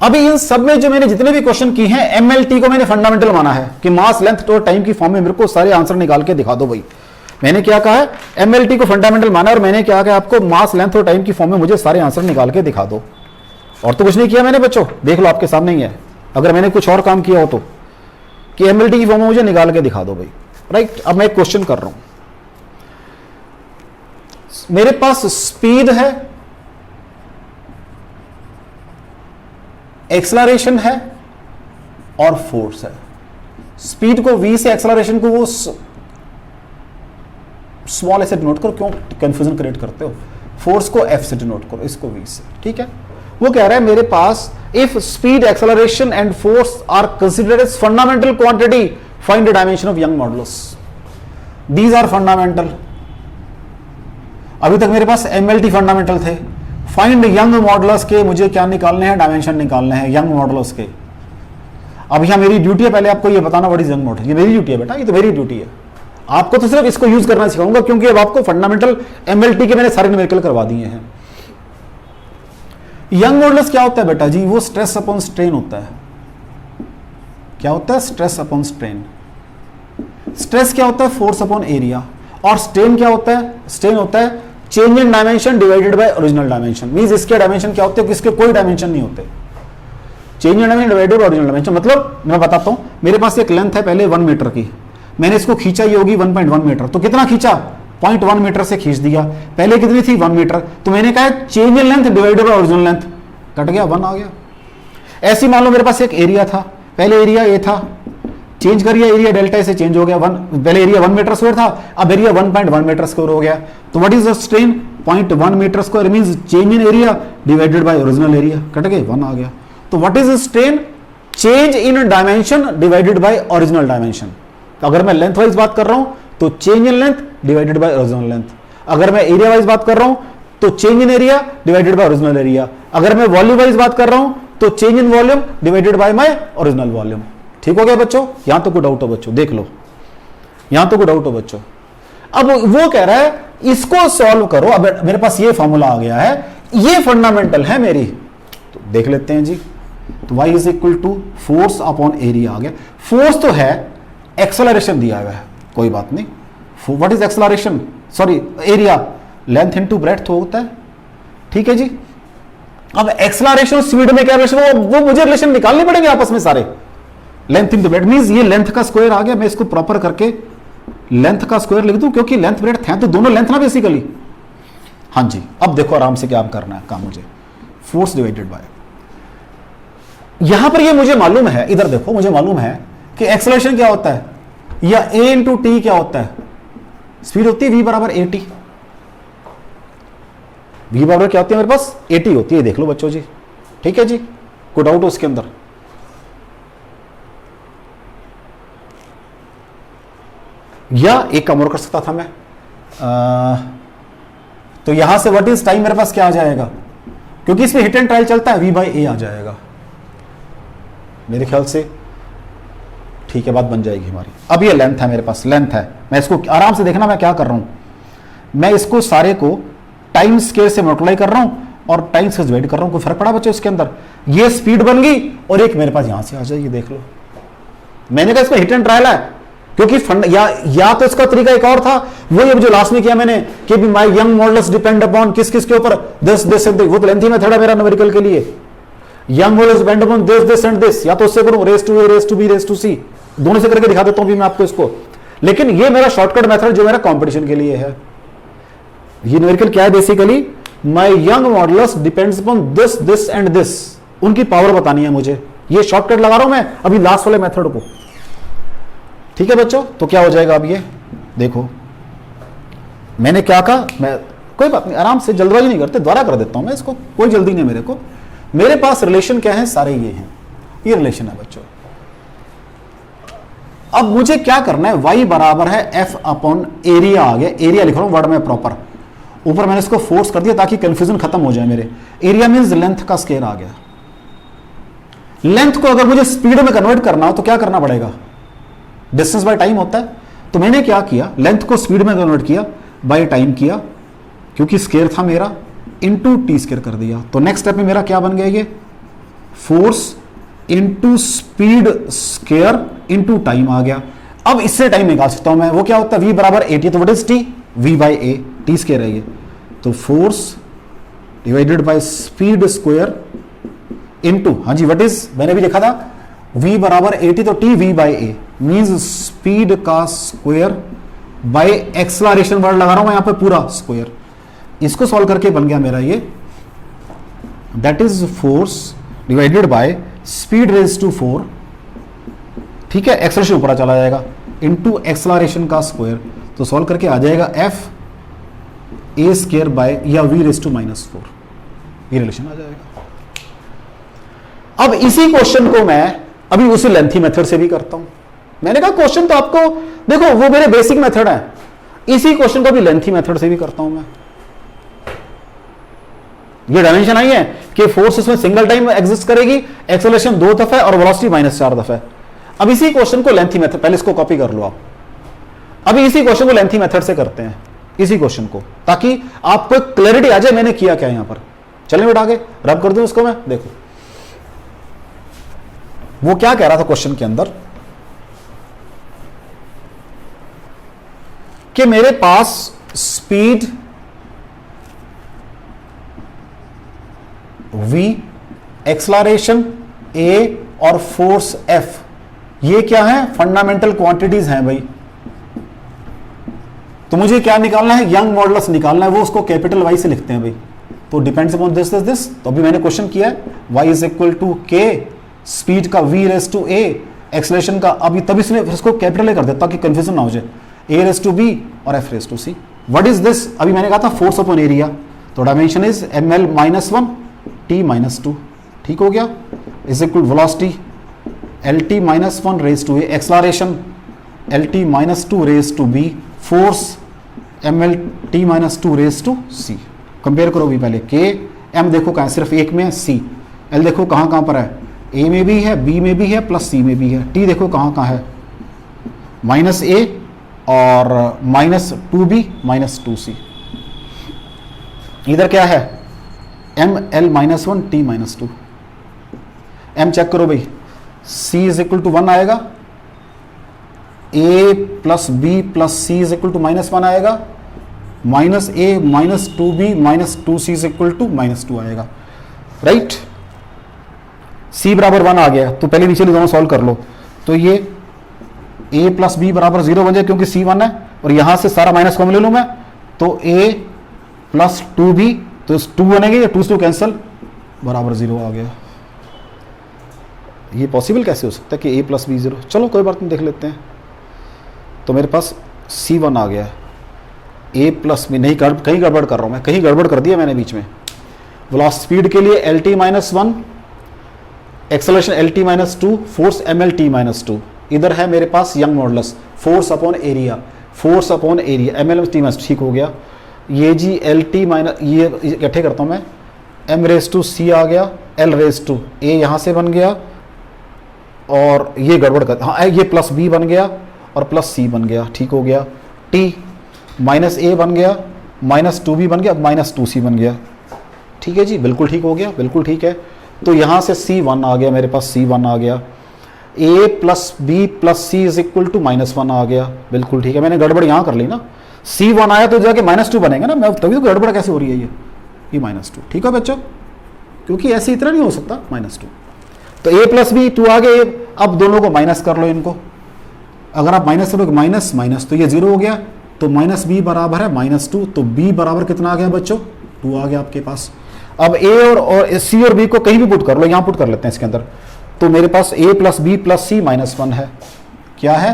अभी इन सब में जो मैंने जितने भी क्वेश्चन किए हैं, MLT को मैंने फंडामेंटल माना है कि मास लेंथ और टाइम की फॉर्म में मेरे को सारे आंसर निकाल के दिखा दो भाई। मैंने क्या कहा है? MLT को फंडामेंटल माना, और मैंने क्या कहा आपको? मास लेंथ और टाइम की फॉर्म में मुझे सारे आंसर निकाल के दिखा दो। और तो कुछ नहीं किया मैंने बच्चों, देख लो आपके सामने ही है। अगर मैंने कुछ और काम किया हो तो कि MLT की फॉर्म में मुझे निकाल के दिखा दो भाई, राइट। अब मैं एक क्वेश्चन कर रहा हूं, मेरे पास स्पीड है, एक्सेलरेशन है और फोर्स है। स्पीड को V से, एक्सेलरेशन को वो स्मॉल ऐसे डिनोट करो, क्यों कंफ्यूजन क्रिएट करते हो? फोर्स को F से डिनोट करो, इसको V से, ठीक है। वो कह रहा है मेरे पास if speed, acceleration and force are considered as fundamental quantity, find the dimension of Young modulus. These are fundamental. अभी तक मेरे पास MLT फंडामेंटल थे। फाइंड यंग मॉडुलस के मुझे क्या निकालने हैं? डायमेंशन निकालने हैं यंग मॉडुलस के। अब यहां मेरी ड्यूटी है पहले आपको ये बताना व्हाट इज यंग मॉडुलस। ये मेरी ड्यूटी है बेटा, ये तो मेरी ड्यूटी है। आपको तो सिर्फ इसको यूज करना सिखाऊंगा, क्योंकि अब आपको फंडामेंटल MLT के मैंने सारे न्यूमेरिकल करवा दिए हैं। यंग मॉडुलस क्या होता है बेटा जी? वो स्ट्रेस अपॉन स्ट्रेन होता है। क्या होता है? Stress upon strain. स्ट्रेस क्या होता है? Force upon area. और स्ट्रेन क्या होता है? स्ट्रेन होता है change in dimension divided by original dimension. Means इसके डायमेंशन क्या होते हैं? इसके कोई डायमेंशन नहीं होते। Change in dimension divided by original dimension मतलब मैं बताता हूं, मेरे पास एक लेंथ है पहले 1 मीटर की, मैंने इसको खींचा, ये होगी 1.1 मीटर। तो कितना खींचा? 0.1 मीटर से खींच दिया। पहले कितनी थी? 1 मीटर। तो मैंने कहा change in length divided by original length, cut गया, 1 आ गया। ऐसी मान लो मेरे पास एक एरिया था, पहले एरिया ए था, चेंज करिए एरिया डेल्टा से चेंज हो गया 1। पहले एरिया 1 मीटर स्क्वायर था, अब एरिया 1.1 मीटर स्क्वायर हो गया। तो what is the strain? 0.1 metre square means change in area divided by original area, कट गए, 1 आ गया। तो what is the strain? Change in dimension divided by original dimension. तो अगर मैं लेंथ वाइज बात कर रहा हूं तो change in length divided by original length. अगर मैं एरिया वाइज बात कर रहा हूं तो change in area divided by original area. अगर मैं वॉल्यूम वाइज बात कर रहा हूं तो change in volume divided by my original volume. ठीक हो गया बच्चों? यहां तो कोई डाउट हो बच्चों? देख लो, यहां तो कोई डाउट हो बच्चों? अब वो कह रहा है इसको सॉल्व करो। अब मेरे पास ये फॉर्मूला आ गया है, ये फंडामेंटल है मेरी, तो देख लेते हैं जी। तो y is equal to force upon area आ गया। फोर्स तो है, एक्सेलरेशन दिया हुआ है, कोई बात नहीं। What is acceleration? Sorry area, length into breadth होता है, ठीक है जी। अब एक्सेलरेशन स्पीड में क्या रिलेशन? वो मुझे रिलेशन निकालने पड़ेंगे आपस में सारे। लेंथ इनटू ब्रेड्थ मींस ये लेंथ का स्क्वायर आ गया, मैं इसको प्रॉपर करके लेंथ का स्क्वायर लिख दूं, क्योंकि लेंथ ब्रेड्थ है तो दोनों लेंथ ना बेसिकली। हाँ जी, अब देखो आराम से क्या करना है काम मुझे। फोर्स डिवाइडेड बाय, यहां पर ये मुझे मालूम है, इधर देखो मुझे मालूम है कि एक्सेलरेशन क्या होता है, या a इंटू टी क्या होता है? स्पीड होती है v बराबर at। v बराबर क्या होती है मेरे पास? at होती है, देख लो बच्चों जी, ठीक है जी, कोई डाउट हो उसके अंदर? या एक काम और कर सकता था मैं, तो यहां से व्हाट इज टाइम मेरे पास क्या आ जाएगा, क्योंकि इसमें हिट एंड ट्रायल चलता है, v बाई ए आ जाएगा मेरे ख्याल से। ठीक है, बात बन जाएगी हमारी। अब ये लेंथ है मेरे पास, लेंथ है, मैं इसको आराम से देखना मैं क्या कर रहा हूं, मैं इसको सारे को टाइम स्केयर से मल्टीप्लाई कर रहा हूं और टाइम स्केयर डिवाइड कर रहा हूं, कोई फर्क पड़ा बच्चों इसके अंदर? ये स्पीड बन गई और एक मेरे पास यहां से आ जाएगी, देख लो। मैंने कहा इसमें हिट एंड ट्रायल है, क्योंकि फंड या तो इसका तरीका एक और था, वो ये जो लास्ट में किया मैंने कि my young models depend upon किस किस के ऊपर, दिस दिस एंड दिस, वो तो लेंथी मेथड है मेरा न्यूमेरिकल के लिए। Young models depend upon this this and this, या तो उससे करूं raise to a raise to b raise to c, दोनों से करके दिखा देता हूं भी मैं आपको इसको। लेकिन ये मेरा शॉर्टकट मेथड जो मेरा कंपटीशन के लिए है। ये न्यूमेरिकल क्या है basically, my young models depends upon this this and this, उनकी पावर बतानी है मुझे। ये शॉर्टकट लगा रहा हूं मैं अभी लास्ट वाले मेथड को, ठीक है बच्चों। तो क्या हो जाएगा अब ये देखो, मैंने क्या कहा, मैं कोई बात नहीं, आराम से, जल्दबाजी नहीं करते, द्वारा कर देता हूं मैं इसको, कोई जल्दी नहीं मेरे को। मेरे पास रिलेशन क्या है, सारे ये हैं, ये रिलेशन है बच्चों। अब मुझे क्या करना है, y बराबर है f अपॉन एरिया, आ गया एरिया लिख रहा हूं वर्ड में प्रॉपर, ऊपर मैंने इसको फोर्स कर दिया ताकि कंफ्यूजन खत्म हो जाए मेरे। एरिया मींस लेंथ का स्केयर आ गया। लेंथ को अगर मुझे स्पीड में कन्वर्ट करना हो तो क्या करना पड़ेगा, डिस्टेंस बाय टाइम होता है। तो मैंने क्या किया, लेंथ को स्पीड में कन्वर्ट किया, बाय टाइम किया, क्योंकि स्केयर था मेरा, इनटू टी स्केयर कर दिया। तो नेक्स्ट स्टेप में मेरा क्या बन गया, ये force into speed square into time आ गया। अब इससे टाइम निकाल सकता हूं मैं, वो क्या होता है, v बराबर ए टी, तो what is T, v by A, T square है ये। तो force divided by speed square into, हाँ जी व्हाट इज, मैंने भी लिखा था v बराबर ए टी, तो T v by A means speed का स्क्वायर बाय एक्सलरेशन, वर्ड लगा रहा हूं मैं यहां पे पूरा स्क्वायर। इसको सॉल्व करके बन गया मेरा ये, that is force divided by speed raise to 4, ठीक है, एक्सलरेशन ऊपर चला जाएगा, इनटू एक्सलरेशन का स्क्वायर। तो सॉल्व करके आ जाएगा एफ ए स्क्वायर बाय या वी रेज टू -4, ये रिलेशन आ जाएगा। अब इसी क्वेश्चन को मैं अभी उसी लेंथी मेथड से भी करता हूं। मैंने कहा क्वेश्चन तो आपको देखो, वो मेरे बेसिक मेथड है, इसी क्वेश्चन को भी लेंथी मेथड से भी करता हूं मैं। ये डायमेंशन आई है कि फोर्स इसमें सिंगल टाइम एग्जिस्ट करेगी, एक्सेलरेशन 2 दफा और वेलोसिटी -4 दफा। अब इसी क्वेश्चन को लेंथी मेथड, पहले इसको कॉपी कर लो आप, अभी इसी क्वेश्चन को लेंथी मेथड से करते हैं, इसी क्वेश्चन को, ताकि आपको क्लैरिटी आ जाए मैंने किया क्या यहां पर। चलें बेटा आगे, रब कर दूं इसको मैं, देखो वो क्या कह रहा था क्वेश्चन के अंदर कि मेरे पास स्पीड v, एक्सलरेशन a और फोर्स F, ये क्या है, फंडामेंटल क्वांटिटीज हैं भाई। तो मुझे क्या निकालना है, यंग मॉडुलस निकालना है, वो उसको कैपिटल Y से लिखते हैं भाई। तो depends upon this this this, तो अभी मैंने क्वेश्चन किया है y is equal to k, speed का v raise to a, acceleration का, अभी तभी इसको कैपिटल कर देता ताकि कंफ्यूजन ना हो जाए, a रेस टू b और f raise to c। What is this, अभी मैंने कहा था फोर्स अपॉन एरिया, तो डायमेंशन इज ml -1 t -2, ठीक हो गया, is equal velocity lt -1 raise to a, acceleration lt -2 raise to b, force ml t -2 raise to c। Compare करो भी पहले, k m देखो कहां, सिर्फ एक में है, c l देखो कहां कहां पर है, a में भी है, b में भी है, प्लस c में भी है, t देखो कहां कहां है, -a और -2b -2c। इधर क्या है, ml -1 t -2, m चेक करो भाई, c इज इक्वल टू 1 आएगा, a plus b plus c is equal to -1 आएगा, -a -2b -2c is equal to -2 आएगा, राइट। c बराबर 1 आ गया, तो पहले नीचे दोनों सॉल्व कर लो, तो ये a प्लस b बराबर 0 बन जाए क्योंकि c 1 है, और यहां से सारा माइनस कॉमन ले लूं मैं, तो a प्लस 2b, तो 2 बनेंगे, या 2 से 2 कैंसिल, बराबर 0 आ गया। ये पॉसिबल कैसे हो सकता है कि a प्लस b 0, चलो कोई बात नहीं, देख लेते हैं। तो मेरे पास c1 आ गया, a प्लस b, नहीं कहीं गड़बड़ कर रहा हूं मैं, कहीं गड़बड़ कर दिया मैंने बीच में। वेलोसिटी स्पीड के लिए lt -1, acceleration lt -2, force mlt -2। इधर है मेरे पास Young modulus, force upon area, force upon area ml t -, ठीक हो गया। ये जी lt ये इकट्ठे करता हूं मैं, m रेस टू c आ गया, l रेस टू a यहां से बन गया, और ये गड़बड़ कर, हाँ ये प्लस b बन गया और प्लस c बन गया, ठीक हो गया। t -a बन गया -2 भी बन गया, अब -2c बन गया। ठीक है जी, बिल्कुल ठीक हो गया, बिल्कुल ठीक है। तो यहाँ से C1 आ गया मेरे पास, C1 आ गया, a plus b plus c is equal to -1 आ गया, बिल्कुल ठीक है। मैंने गड़बड़ यहाँ कर ली ना, C1 आया तो जाके -2 बनेगा ना, मैं तभी तो गड़बड़ कैसे हो रही है ये -2। ठीक है बच्चों, क्योंकि ऐसे इतना नहीं हो सकता -2। तो a प्लस बी 2 आ गए। अब दोनों को माइनस कर लो इनको, अगर आप माइनस करोगे माइनस माइनस तो ये 0 हो गया, तो -b बराबर है -2, तो b बराबर कितना आ गया बच्चों, 2 आ गया आपके पास। अब a और c और b को कहीं भी पुट कर लो, यहाँ पुट कर लेते हैं इसके अंदर, तो मेरे पास a plus b plus c -1 है। क्या है,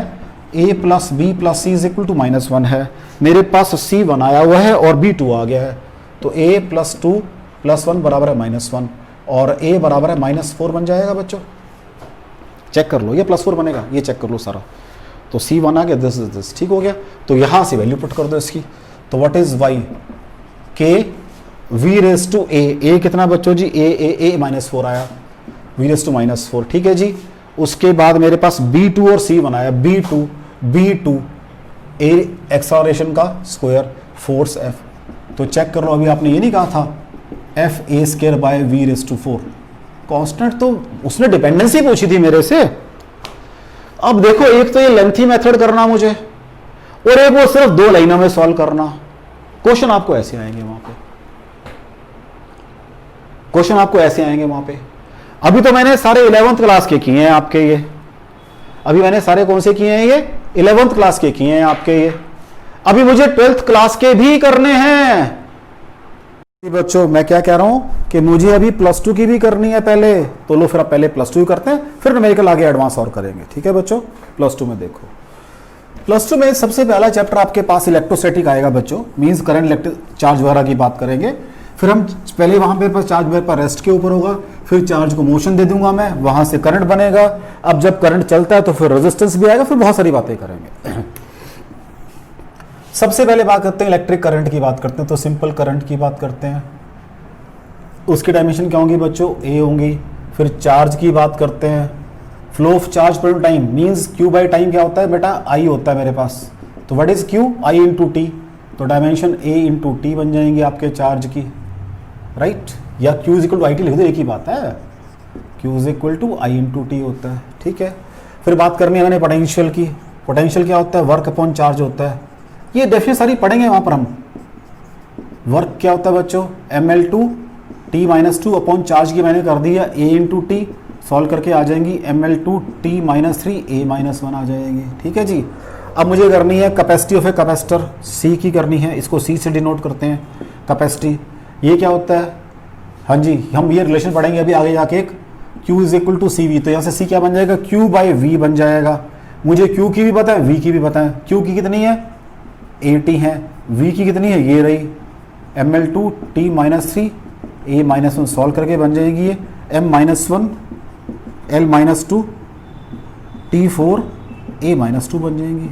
a plus b plus c is equal to -1 है। मेरे पास C1 आया हुआ है और B2 आ गया है, तो a प्लस 2 प्लस 1 बराबर है -1 और a बराबर है -4 बन जाएगा बच्चों। चेक कर लो, ये +4 बनेगा, ये चेक कर लो सारा। तो C1 आ गया, दिस ठीक हो गया। तो यहाँ से वैल्यू पुट कर दो इसकी, तो what is y, k v raise to a कितना बच्चों जी, a -4 आया, v रेज टू -4। ठीक है जी। उसके बाद मेरे पास B2 और C1 आया, B2 a एक्सेलरेशन का स्क्वायर फोर्स f। तो चेक कर लो, अभी आपने ये नहीं कहा था f a square by v raise to 4 constant, तो उसने डिपेंडेंसी पूछी थी मेरे से। अब देखो, एक तो ये लेंथी मेथड करना मुझे, और एक वो सिर्फ 2 लाइनों में सॉल्व करना। क्वेश्चन आपको ऐसे आएंगे वहां पे, क्वेश्चन आपको ऐसे आएंगे वहां पे। अभी तो मैंने सारे 11th क्लास के किए हैं आपके ये, अभी मैंने सारे कौन से किए हैं, ये 11th क्लास के किए हैं आपके ये। अभी मुझे 12th क्लास के भी करने हैं बच्चों। मैं क्या कह रहा हूं कि मुझे अभी +2 की भी करनी है पहले, तो लो फिर आप पहले +2 करते हैं, फिर न्यूमेरिकल आगे एडवांस और करेंगे। ठीक है बच्चों, +2 में देखो, +2 में सबसे पहला चैप्टर आपके पास इलेक्ट्रोस्टैटिक आएगा बच्चों, मींस करंट इलेक्ट्रिक चार्ज वगैरह की बात करेंगे। फिर हम पहले वहां पे चार्ज मेरे पास रेस्ट के ऊपर होगा, फिर चार्ज को मोशन दे दूंगा मैं, वहां से करंट बनेगा। अब जब करंट चलता है तो फिर रेजिस्टेंस भी आएगा, फिर बहुत सारी बातें करेंगे। सबसे पहले बात करते हैं इलेक्ट्रिक करंट की बात करते हैं, तो सिंपल करंट की बात करते हैं। उसकी डायमेंशन क्या होंगी बच्चों, a होंगी। फिर चार्ज की बात करते हैं, फ्लो ऑफ चार्ज पर time means q by time क्या होता है बेटा, i होता है मेरे पास। तो what is q, i into t, तो डायमेंशन a इंटू टी बन जाएंगी आपके चार्ज की, राइट। या q is equal to i t लिख दो, एक ही बात है, q is equal to i into t होता है। ठीक है। फिर बात करनी है मैंने पोटेंशियल की। पोटेंशियल क्या होता है, वर्क अपॉन चार्ज होता है। ये डेफिनेशन सारी पढ़ेंगे वहां पर हम। वर्क क्या होता है बच्चों, ml2 t-2 अपॉन चार्ज की मैंने कर दी है a इंटू टी, सॉल्व करके आ जाएंगी ml2 t-3 a-1 आ जाएगी। ठीक है जी। अब मुझे करनी है capacity of a capacitor, C की करनी है, इसको C से डिनोट करते हैं कैपेसिटी। ये क्या होता है, हाँ जी, हम ये रिलेशन पढ़ेंगे अभी आगे जाके एक, Q is equal to C V. तो यहाँ से C क्या बन जाएगा, Q बाई V बन जाएगा। मुझे Q की भी पता है, V की भी पता है। Q की कितनी है, 80 है। V की कितनी है, ये रही ml2 t-3 a-1, सॉल्व करके बन जाएगी ये m-1 l-2 t4 a-2 बन जाएंगी।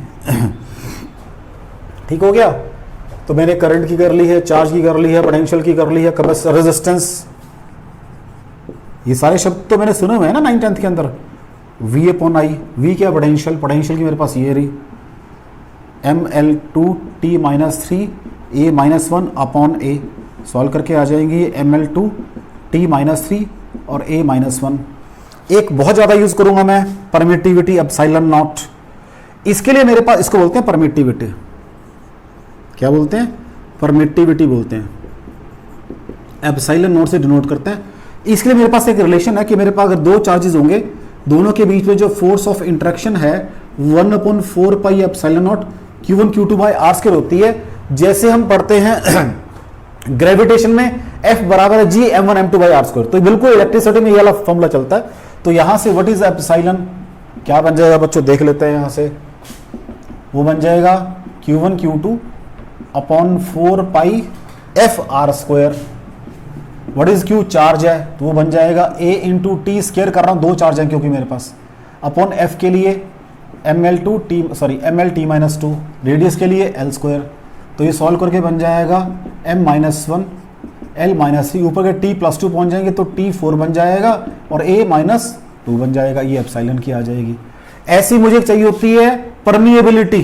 ठीक हो गया। तो मैंने करंट की कर ली है, चार्ज की कर ली है, पोटेंशियल की कर ली है, कैपेसिटर, रेजिस्टेंस, ये सारे शब्द तो मैंने सुने हुए हैं ना 9th के अंदर। V अपॉन आई, V क्या, पोटेंशियल, पोटेंशियल की मेरे पास ये रही ml2 t-3 a-1 upon a, solve करके आ जाएंगी ml2 t-3 और a-1। एक बहुत ज़्यादा यूज़ करूंगा मैं, परमिटिविटी एप्सिलॉन नॉट। इसके लिए मेरे पास, इसको बोलते हैं परमिटिविटी। क्या बोलते हैं, परमिटिविटी बोलते हैं, एप्सिलॉन नॉट से डिनोट करते हैं। इसके लिए मेरे पास एक रिलेशन है कि मेरे पास अगर 2 चार्जेस होंगे, दोनों के बीच में जो फोर्स ऑफ इंटरेक्शन है 1/4 pi epsilon not Q1 Q2 by R square होती है। जैसे हम पढ़ते हैं ग्रेविटेशन में F बराबर है G m1 m2 by R square, तो बिल्कुल इलेक्ट्रिसिटी में ये वाला फॉर्मूला चलता है। तो यहां से व्हाट इज एप्सिलॉन, क्या बन जाएगा बच्चों, देख लेते हैं। यहां से वो बन जाएगा Q1 Q2 upon 4 pi F R square. What is Q, charge है, तो वो बन जाएगा A इंटू टी, स्क्वायर कर रहा हूं, 2 चार्ज है क्योंकि मेरे पास, अपॉन F के लिए ml2 रेडियस के लिए l स्क्वायर। तो ये सॉल्व करके बन जाएगा m-1 l-3, ऊपर के t+2 पहुंच जाएंगे तो t4 बन जाएगा और a-2 बन जाएगा। ये एप्सिलॉन की आ जाएगी। ऐसी मुझे चाहिए होती है परमिएबिलिटी,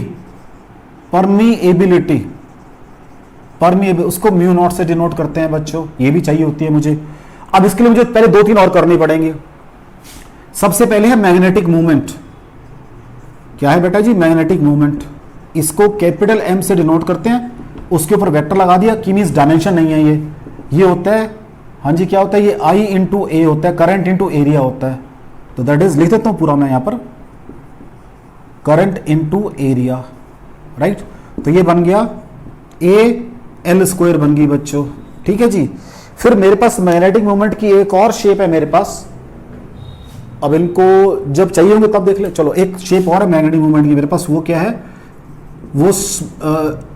परमिएबिलिटी परमिएबल उसको म्यू नॉट से डिनोट करते हैं बच्चों, ये भी चाहिए होती है मुझे। अब इसके लिए मुझे पहले 2-3 और करनी पड़ेंगे। सबसे पहले है मैग्नेटिक मूवमेंट। क्या है बेटा जी? Magnetic movement. इसको कैपिटल एम से डिनोट करते हैं, उसके ऊपर वेक्टर लगा दिया कि मींस डायमेंशन नहीं है ये होता है, हाँ जी क्या होता है, ये आई इंटू ए होता है, करंट इंटू एरिया होता है। तो दैट इज, लिख देता हूं पूरा मैं यहां पर, करंट इंटू एरिया, राइट। तो ये बन गया ए एल स्क्वायर बन गई बच्चों, ठीक है जी। फिर मेरे पास मैग्नेटिक मोमेंट की एक और शेप है मेरे पास, अब इनको जब चाहिए होंगे तब देख ले। चलो एक शेप और है मैग्नेटिक मोमेंट की मेरे पास, वो क्या है, वो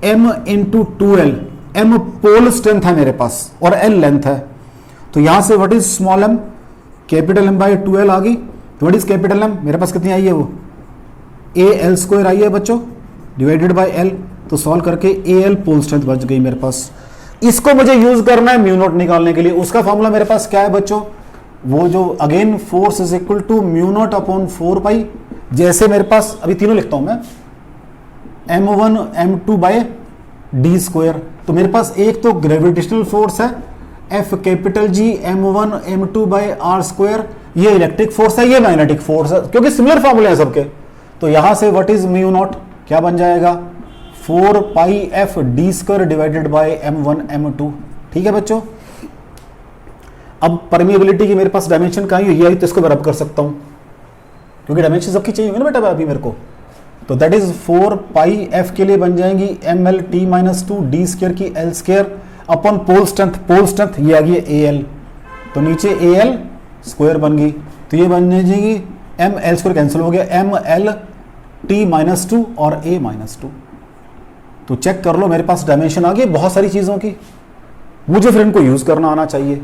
m into 2l, m pole strength है मेरे पास और l लेंथ है। तो यहां से what is small m, capital m by 2l आ गई। तो व्हाट इज कैपिटल m, मेरे पास कितनी आई है, वो a l स्क्वायर आई है बच्चों, डिवाइडेड बाय l। तो सॉल्व करके a l पोल स्ट्रेंथ बच गई मेरे पास। इसको मुझे यूज करना है म्यू नॉट निकालने के लिए। उसका फॉर्मूला मेरे पास क्या है बच्चों, वो जो again force is equal to mu nought upon 4 pi. जैसे मेरे पास अभी तीनों लिखता हूं मैं, m1 m2 bye D square. तो मेरे पास एक तो ग्रेविटेशनल फोर्स है F capital G m1 m2 by R square, ये इलेक्ट्रिक फोर्स है, ये मैग्नेटिक फोर्स है, क्योंकि सिमिलर फॉर्मूले हैं सबके। तो यहां से व्हाट इज म्यू नॉट, क्या बन जाएगा, 4 pi F D square divided by m1 m2। ठीक है बच्चों। अब परमिएबिलिटी की मेरे पास डायमेंशन कहाँ है, ये आई तो इसको बराबर कर सकता हूं, क्योंकि डायमेंशन सबकी चाहिए होंगे ना बेटा अभी मेरे को। तो दैट इज 4 पाई एफ के लिए बन जाएंगी ml t minus 2 D square की L square upon pole strength ये आ गई ए एल, तो नीचे ए एल स्क्वायर बन गई। तो ये बन जाएगी एम एल स्क्वायर कैंसिल हो गया, एम एल टी माइनस 2 और ए माइनस 2। तो चेक कर लो मेरे पास डायमेंशन आ गई बहुत सारी चीजों की, मुझे फिर इनको यूज करना आना चाहिए।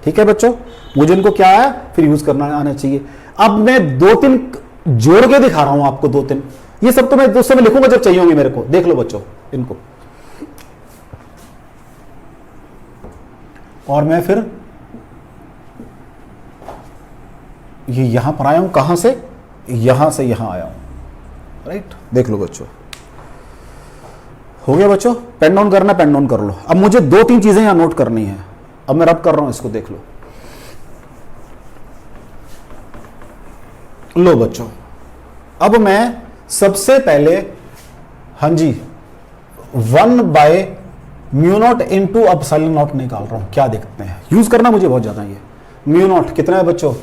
ठीक है बच्चों, मुझे इनको क्या है फिर यूज करना आना चाहिए। अब मैं 2-3 जोड़ के दिखा रहा हूं आपको, 2-3, ये सब तो मैं दोस्तों में लिखूंगा जब चाहिए होंगे मेरे को। देख लो बच्चों इनको, और मैं फिर ये यहां पर आया हूं, कहां से, यहां से यहां आया हूं, राइट। देख लो बच्चों, हो गया बच्चों, पेन डाउन करना पेन डाउन कर लो। अब मुझे 2-3 चीजें यहां नोट करनी है, अब मैं रब कर रहा हूं इसको, देख लो। लो बच्चों, अब मैं सबसे पहले हाँ जी 1 by mu not into epsilon not निकाल रहा हूं। क्या देखते हैं, यूज करना मुझे बहुत ज्यादा। ये म्यू नॉट कितना है बच्चों,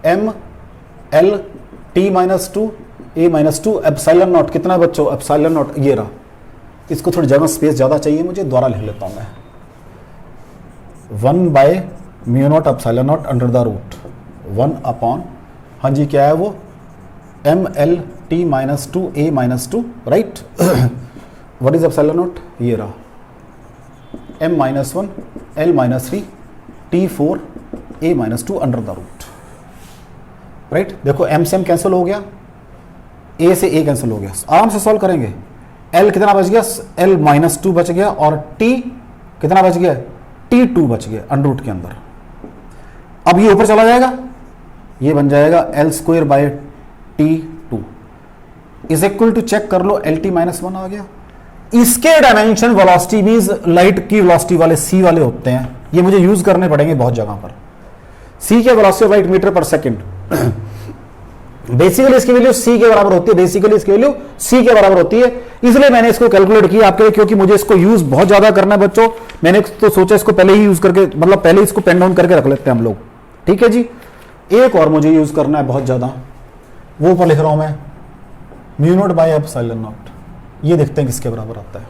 M L T minus 2 A minus 2, epsilon nought कितना है बच्चों, एप्सिलॉन नॉट ये रहा। इसको थोड़ी जगह स्पेस ज्यादा चाहिए मुझे, दोबारा लिख लेता हूं मैं, 1 by mu nought epsilon nought under the root 1 upon, हाँ जी क्या है वो, M L T minus 2 A minus 2, right. What is epsilon nought, ये रहा, m minus 1 l minus 3 t4 a minus 2 under the root, right. देखो m से m cancel हो गया, a से a कैंसिल हो गया, आराम से सॉल्व करेंगे। l कितना बच गया, l माइनस 2 बच गया, और t कितना बच गया, t2 बच गया अंडर रूट के अंदर। अब ये ऊपर चला जाएगा, ये बन जाएगा l square by t2 is equal to, check कर लो, lt माइनस 1 आ गया। इसके डायमेंशन वेलोसिटी मींस लाइट की वेलोसिटी वाले c वाले होते हैं, ये मुझे यूज करने पड़ेंगे बहुत जगह पर। c के velocity of light metre per second, basically इसकी वैल्यू c के बराबर होती है, बेसिकली इसकी वैल्यू c के बराबर होती है, इसलिए मैंने इसको कैलकुलेट किया आपके लिए, क्योंकि मुझे इसको यूज बहुत ज्यादा करना है बच्चों। मैंने तो सोचा इसको पहले ही यूज करके, मतलब पहले इसको पेन डाउन करके रख लेते हैं हम लोग। ठीक है जी, एक और मुझे यूज करना है बहुत ज्यादा, वो ऊपर लिख रहा हूं मैं, mu nought by epsilon nought. ये देखते हैं किसके बराबर आता है,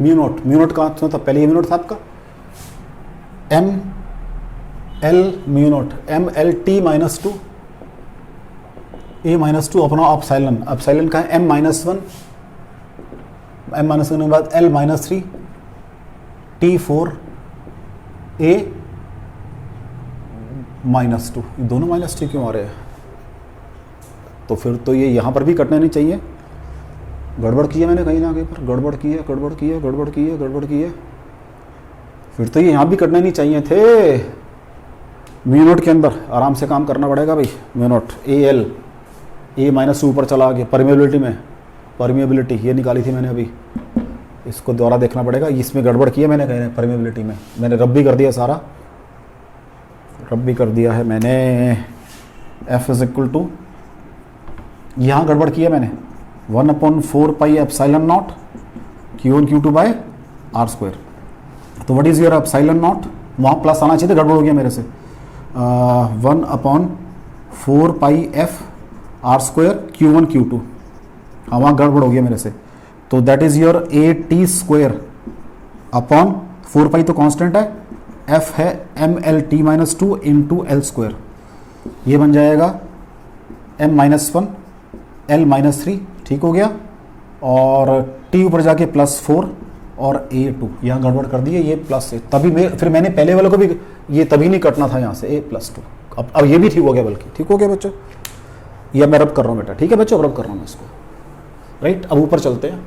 म्यू नॉट कहां था, पहले ये म्यू नॉट था आपका, M L mu nought M L T minus 2 A minus 2 अपना एप्सिलॉन का है m माइनस 1, m माइनस 1 के बाद l minus 3 t4 a minus 2, ये दोनों माइनस 2 क्यों आ रहे हैं, तो फिर तो ये यहां पर भी कटना नहीं चाहिए। गड़बड़ की है मैंने कहीं ना कहीं पर, गड़बड़ की है, फिर तो ये यहां भी कटने नहीं चाहिए थे। म्यू नॉट के अंदर आराम से काम करना पड़ेगा भाई, mu not A L A minus 2 ऊपर चला गया, परमिएबिलिटी में, परमिएबिलिटी ये निकाली थी मैंने अभी, इसको दोबारा देखना पड़ेगा, इसमें गड़बड़ की है मैंने, कहीं परमेबिलिटी में मैंने रब भी कर दिया, सारा रब भी कर दिया है मैंने। एफ इज इक्वल टू, यहाँ गड़बड़ की है मैंने, 1/4 pi epsilon not Q1 Q2 by R square. तो what is your epsilon naught, वहाँ प्लस आना चाहिए था, गड़बड़ हो गया मेरे से। 1/4 पाई F R square Q1 Q2, हाँ वहाँ गड़बड़ हो गया मेरे से। तो that is your AT square upon 4 पाई तो कांस्टेंट है, एफ है MLT-2 इंटू एल स्क्वायर, ये बन जाएगा M-1 L-3, ठीक हो गया। और T ऊपर जाके +4 और A2, यहाँ गड़बड़ कर दी है, ये प्लस है, तभी फिर मैंने पहले वाले को भी, ये तभी नहीं कटना था यहाँ से, A+2। अब ये भी ठीक हो गया, बल्कि ठीक हो गया बच्चों। ये मैं रब कर रहा हूँ बेटा, ठीक है बच्चों, रब कर रहा हूँ मैं इसको, राइट। अब ऊपर चलते हैं,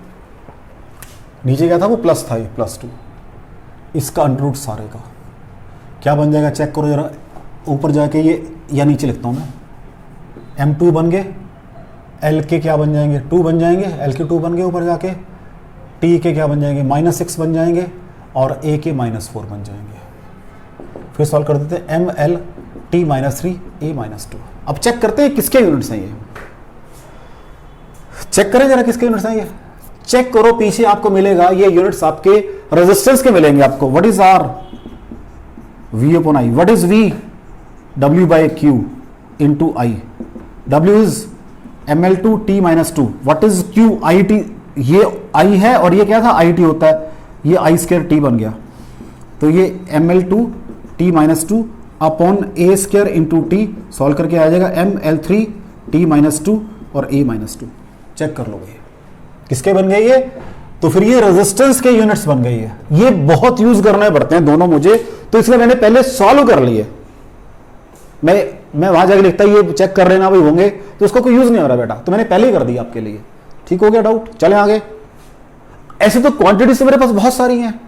नीचे क्या था वो प्लस था, ये +2, इसका अंडर सारे का क्या बन जाएगा, चेक करो जरा। ऊपर जाके ये या नीचे लिखता हूँ मैं, M2 बन गए, L के क्या बन जाएंगे 2 बन जाएंगे, L के 2 बन गए, ऊपर जाके T के क्या बन जाएंगे -6 बन जाएंगे, और A के -4 बन जाएंगे। फिर सॉल्व कर देते हैं, MLT-3 A-2। अब चेक करते हैं किसके यूनिट्स हैं ये, चेक करें जरा किसके यूनिट्स हैं ये, चेक करो पीछे आपको मिलेगा, ये यूनिट्स आपके रेजिस्टेंस के मिलेंगे आपको। What is R, V upon I, what is V, W by Q into I, W is ML2T-2, what is Q, IT, ये I है और ये क्या था IT होता है, ये I स्क्वायर T बन गया, तो ये ML2T-2 upon A square into T, solve करके आ जाएगा ML3T-2 और A-2। चेक कर लो ये किसके बन गए ये, तो फिर ये रेजिस्टेंस के यूनिट्स बन गई है। ये बहुत यूज करने पड़ते हैं दोनों मुझे, तो इसलिए मैंने पहले सॉल्व कर लिए। मैं वहां जाके लिखता ये चेक कर लेना भाई होंगे, तो उसको कोई यूज नहीं हो रहा बेटा, तो मैंने पहले ही कर दिया आपके लिए, ठीक हो गया डाउट। चले आगे। ऐसे तो क्वांटिटी से मेरे पास बहुत सारी हैं,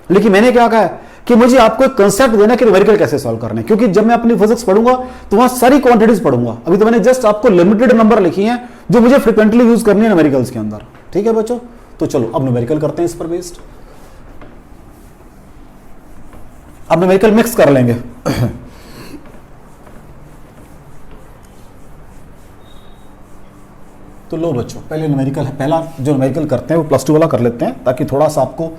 लेकिन मैंने क्या कहा है कि मुझे आपको एक कंसेप्ट देना कि न्यूमेरिकल कैसे सॉल्व करने, क्योंकि जब मैं अपनी फिजिक्स पढ़ूंगा तो वहां सारी क्वांटिटीज पढ़ूंगा। अभी तो मैंने जस्ट आपको लिमिटेड नंबर लिखी हैं जो मुझे फ्रिक्वेंटली यूज करनी है न्यूमेरिकल्स के अंदर, ठीक है बच्चों। तो चलो अब न्यूमेरिकल करते हैं इस पर बेस्ड। अब न्यूमेरिकल मिक्स कर लेंगे। तो लो बच्चों, पहले न्यूमेरिकल है, पहला जो न्यूमेरिकल करते हैं वो +2 वाला कर लेते हैं, ताकि थोड़ा सा आपको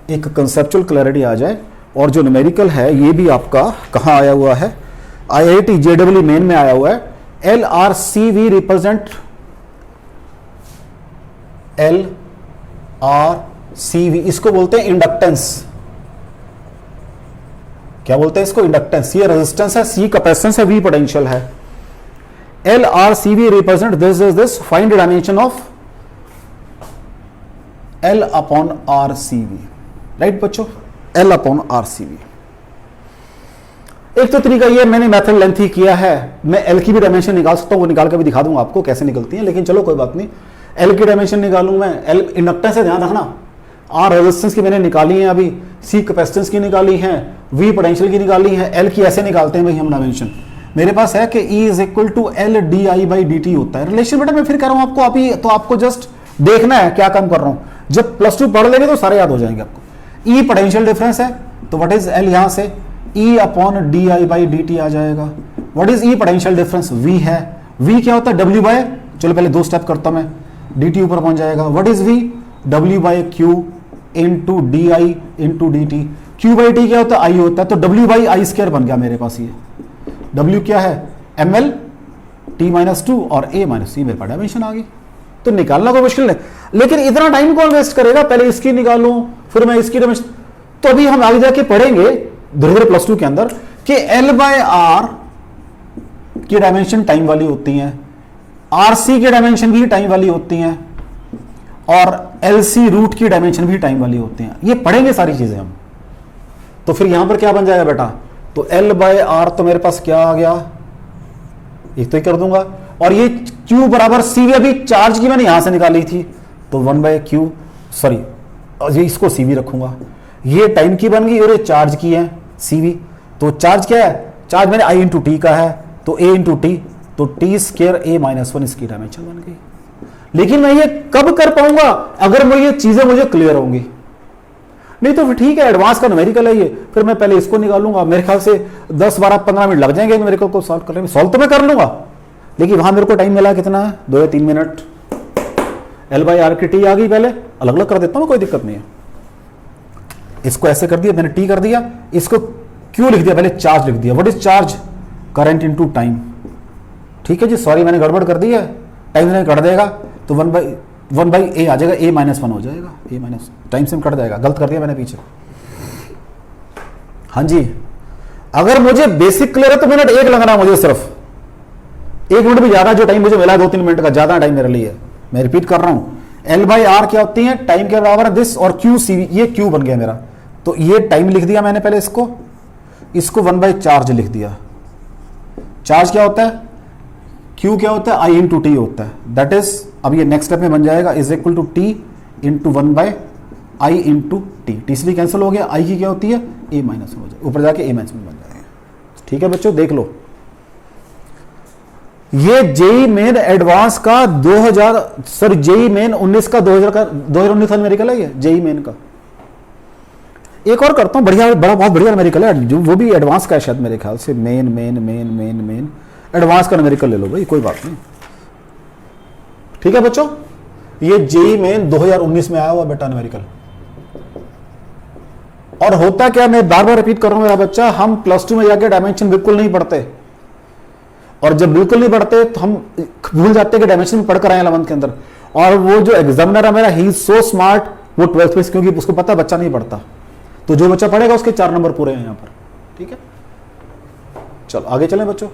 एक कंसेप्चुअल क्लैरिटी आ जाए। और जो न्यूमेरिकल है ये भी आपका कहाँ आया हुआ है, IIT JEE मेन में आया हुआ है। LRCV रिप्रेजेंट, LRCV इसको बोलते हैं इंडक्टेंस। क्या बोलते हैं इसको, इंडक्टेंस। ये रेजिस्टेंस है, C कैपेसिटेंस है, V पोटेंशियल है। LRCV represent this find dimension of L upon RCV, right बच्चों, L upon RCV। एक तो तरीका ये मैंने मेथड लेंथ ही किया है, मैं L की भी डायमेंशन निकाल सकता हूं, वो निकाल कर भी दिखा दूंगा आपको कैसे निकलती है, लेकिन चलो कोई बात नहीं। L की डायमेंशन निकालूं मैं, L इंडक्टेंस से ध्यान रखना, R रेजिस्टेंस की मैंने निकाली है अभी, C कैपेसिटेंस की निकाली है, V पोटेंशियल की निकाली है, L की ऐसे निकालते हैं भाई हम डायमेंशन। मेरे पास है कि E is equal to L di/dt होता है रिलेशन। बेटा मैं फिर कह रहा हूं आपको, अभी तो आपको जस्ट देखना है क्या काम कर रहा हूं, जब +2 पढ़ लेंगे तो सारे याद हो जाएंगे आपको। E पोटेंशियल डिफरेंस है, तो व्हाट इज L, यहां से E अपॉन di/dt आ जाएगा। What is E potential difference, V है। V क्या होता है, W बाय, चलो पहले 2 स्टेप करता हूं मैं, dt ऊपर पहुंच जाएगा। What is V, W by Q into di into dt। Q by T क्या होता है, I होता है, तो W बाई I स्क्वायर बन गया मेरे पास। ये W क्या है, ML T-2 और A-C, मेरे पास डायमेंशन आ गई। तो निकालना कोई मुश्किल नहीं, लेकिन इतना टाइम कौन वेस्ट करेगा, पहले इसकी निकालूं फिर मैं इसकी डायमेंशन। तो अभी हम आगे जाके पढ़ेंगे धीरे धीरे +2 के अंदर कि L/R की डायमेंशन टाइम वाली होती हैं, RC की डायमेंशन भी टाइम वाली होती हैं, और LC रूट की डायमेंशन भी टाइम वाली होती हैं। ये पढ़ेंगे सारी चीजें हम। तो फिर यहां पर क्या बन जाएगा बेटा, तो L/R तो मेरे पास क्या आ गया, एक तो ही कर दूंगा, और ये Q बराबर CV, अभी चार्ज की मैंने यहां से निकाली थी, तो 1/Q, सॉरी ये इसको CV रखूंगा। ये टाइम की बन गई और ये चार्ज की है CV। तो चार्ज क्या है, चार्ज मैंने I इंटू टी का है, तो A इंटू टी, तो T स्क्वायर A-1 इसकी डायमेंशन बन गई। लेकिन मैं ये कब कर पाऊंगा, अगर मैं ये चीजें मुझे क्लियर होंगी। नहीं तो फिर ठीक है, एडवांस का न्यूमेरिकल है ये, फिर मैं पहले इसको निकालूंगा, मेरे ख्याल से 10 12 15 मिनट लग जाएंगे न्यूमेरिकल को सॉल्व करने में। सॉल्व तो मैं कर लूंगा, लेकिन वहां मेरे को टाइम मिला कितना है, 2 या 3 मिनट। L/R की टी आ गई, पहले अलग अलग कर देता हूं, कोई दिक्कत नहीं है। इसको ऐसे कर दिया मैंने, टी कर दिया, इसको क्यू लिख दिया, पहले चार्ज लिख दिया। What is charge, current into time. ठीक है जी, सॉरी मैंने गड़बड़ कर दी है, टाइम से कट देगा तो 1/a आ जाएगा, a-1 हो जाएगा, a- टाइम से कट जाएगा, गलत कर दिया मैंने पीछे। हाँ जी, अगर मुझे बेसिक क्लियर है तो मिनट 1 लगना है मुझे, सिर्फ 1 मिनट भी ज्यादा, जो टाइम मुझे मिला है 2-3 मिनट का, ज्यादा टाइम मेरे लिए है। मैं रिपीट कर रहा हूं, L/R क्या होती है, टाइम के बराबर है दिस, और Q CV, ये Q बन गया मेरा, तो ये टाइम लिख दिया मैंने पहले, इसको 1 चार्ज लिख दिया। चार्ज क्या होता है, Q क्या होता है, I इंटू टी होता है, दैट इज, अब ये नेक्स्ट स्टेप में बन जाएगा, is equal to T into 1/I into T. T से कैंसिल हो गया, I की क्या होती है, a- हो जाए, ऊपर जाके a- बन जाएगा। ठीक है बच्चों, देख लो, ये जेई मेन एडवांस का 19 का 2019 न्यूमेरिकल है, ये जेई मेन का। एक और करता हूं, बढ़िया बहुत बढ़िया न्यूमेरिकल है, जो वो भी एडवांस का है शायद मेरे ख्याल से, मेन एडवांस का न्यूमेरिकल ले लो भाई, कोई बात नहीं। ठीक है बच्चों, ये जेई मेन 2019 में आया हुआ बेटा न्यूमेरिकल। और होता क्या, मैं बार बार रिपीट कर रहा हूं मेरा बच्चा, हम +2 में जाके डायमेंशन बिल्कुल नहीं पढ़ते, और जब बिल्कुल नहीं पढ़ते तो हम भूल जाते हैं कि डायमेंशन पढ़ कर आए 11th के अंदर। और वो जो एग्जामिनर है मेरा, ही इज सो स्मार्ट, वो 12th में, क्योंकि उसको पता बच्चा नहीं पढ़ता, तो जो बच्चा पढ़ेगा उसके 4 नंबर पूरे हैं यहां पर। ठीक है, चलो आगे चलें बच्चों।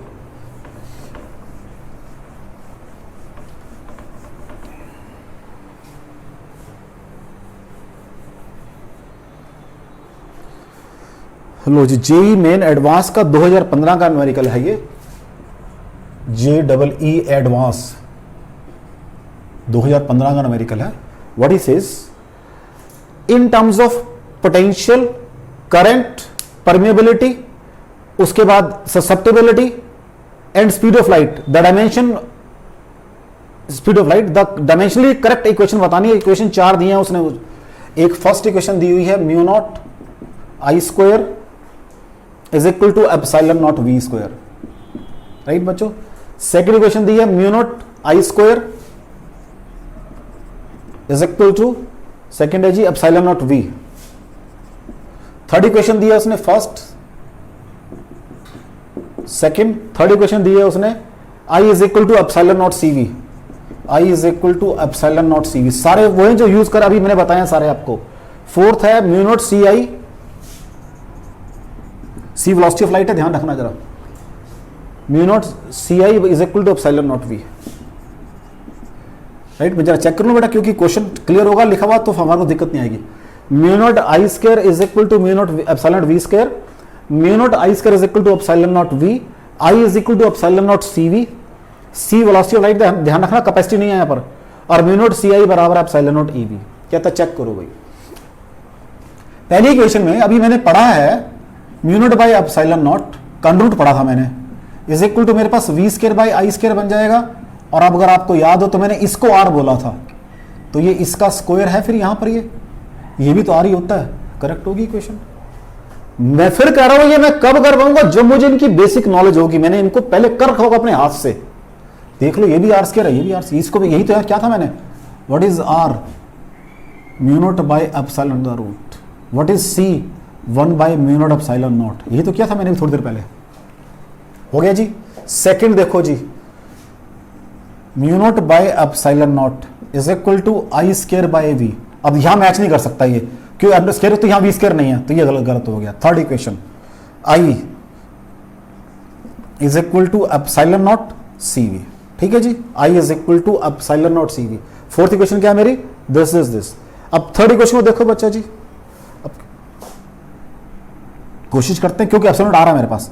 लो जी, जेई मेन एडवांस का 2015 का न्यूमेरिकल है ये, JEE एडवांस 2015 का न्यूमेरिकल है। What is says, in terms of potential, current, permeability, उसके बाद susceptibility and speed of light, the dimension, speed of light, the dimensionally correct equation बतानी है। इक्वेशन 4 दी है उसने, एक फर्स्ट इक्वेशन दी हुई है, μ0I² is equal to ε0 v², right बच्चों। सेकेंड इक्वेशन दी है, μ0I² is equal to, second है जी ε0 v। थर्ड इक्वेशन दी है उसने, फर्स्ट सेकेंड, थर्ड इक्वेशन दी है उसने, I is equal to ε0 CV, I is equal to ε0 CV, सारे वो हैं जो यूज कर अभी मैंने बताया सारे आपको। फोर्थ है μ0 CI, C velocity of light है, ध्यान रखना जरा, μ0 CI is equal to ε0 v, right. मैं जरा चेक कर लूं बेटा, क्योंकि क्वेश्चन क्लियर होगा लिखा हुआ तो हमारे को दिक्कत नहीं आएगी। μ0 I² is equal to μ0 ε0 v², μ0 I² is equal to ε0 v, I is equal to ε0 CV, C velocity of light ध्यान रखना, कैपेसिटी नहीं है यहाँ पर, और μ0 CI बराबर ε0 EV। कहता चेक करो भाई, पहली इक्वेशन में अभी मैंने पढ़ा है μ0 बाई ε0, कन्वर्ट पढ़ा था मैंने, इज इक्वल टू मेरे पास v² बाई I² बन जाएगा। और अब अगर आपको याद हो तो मैंने इसको R बोला था, तो ये इसका स्क्वायर है, फिर यहां पर ये भी तो R ही होता है, करेक्ट होगी इक्वेशन। मैं फिर कह रहा हूं, ये मैं कब कर पाऊंगा, जब मुझे इनकी बेसिक नॉलेज होगी, मैंने इनको पहले कर रखा होगा अपने हाथ से। देख लो, ये भी R² है, ये भी R, इसको भी यही तो यार क्या था मैंने, what is R, μ0 by ε0, what is C, 1/μ0 ε0, ये तो क्या था मैंने भी थोड़ी देर पहले। हो गया जी। सेकंड देखो जी, μ0 by ε0 is equal to I² by v। अब यहां मैच नहीं कर सकता ये, क्यों, अंडर स्क्वायर तो यहां v² नहीं है, तो ये गलत हो गया। Third equation, I is equal to ε0 CV, ठीक है जी, I is equal to ε0 CV। Fourth equation क्या है मेरी, दिस इज दिस। अब थर्ड इक्वेशन को देखो बच्चा जी, कोशिश करते हैं, क्योंकि एप्सिलॉन आ रहा है मेरे पास,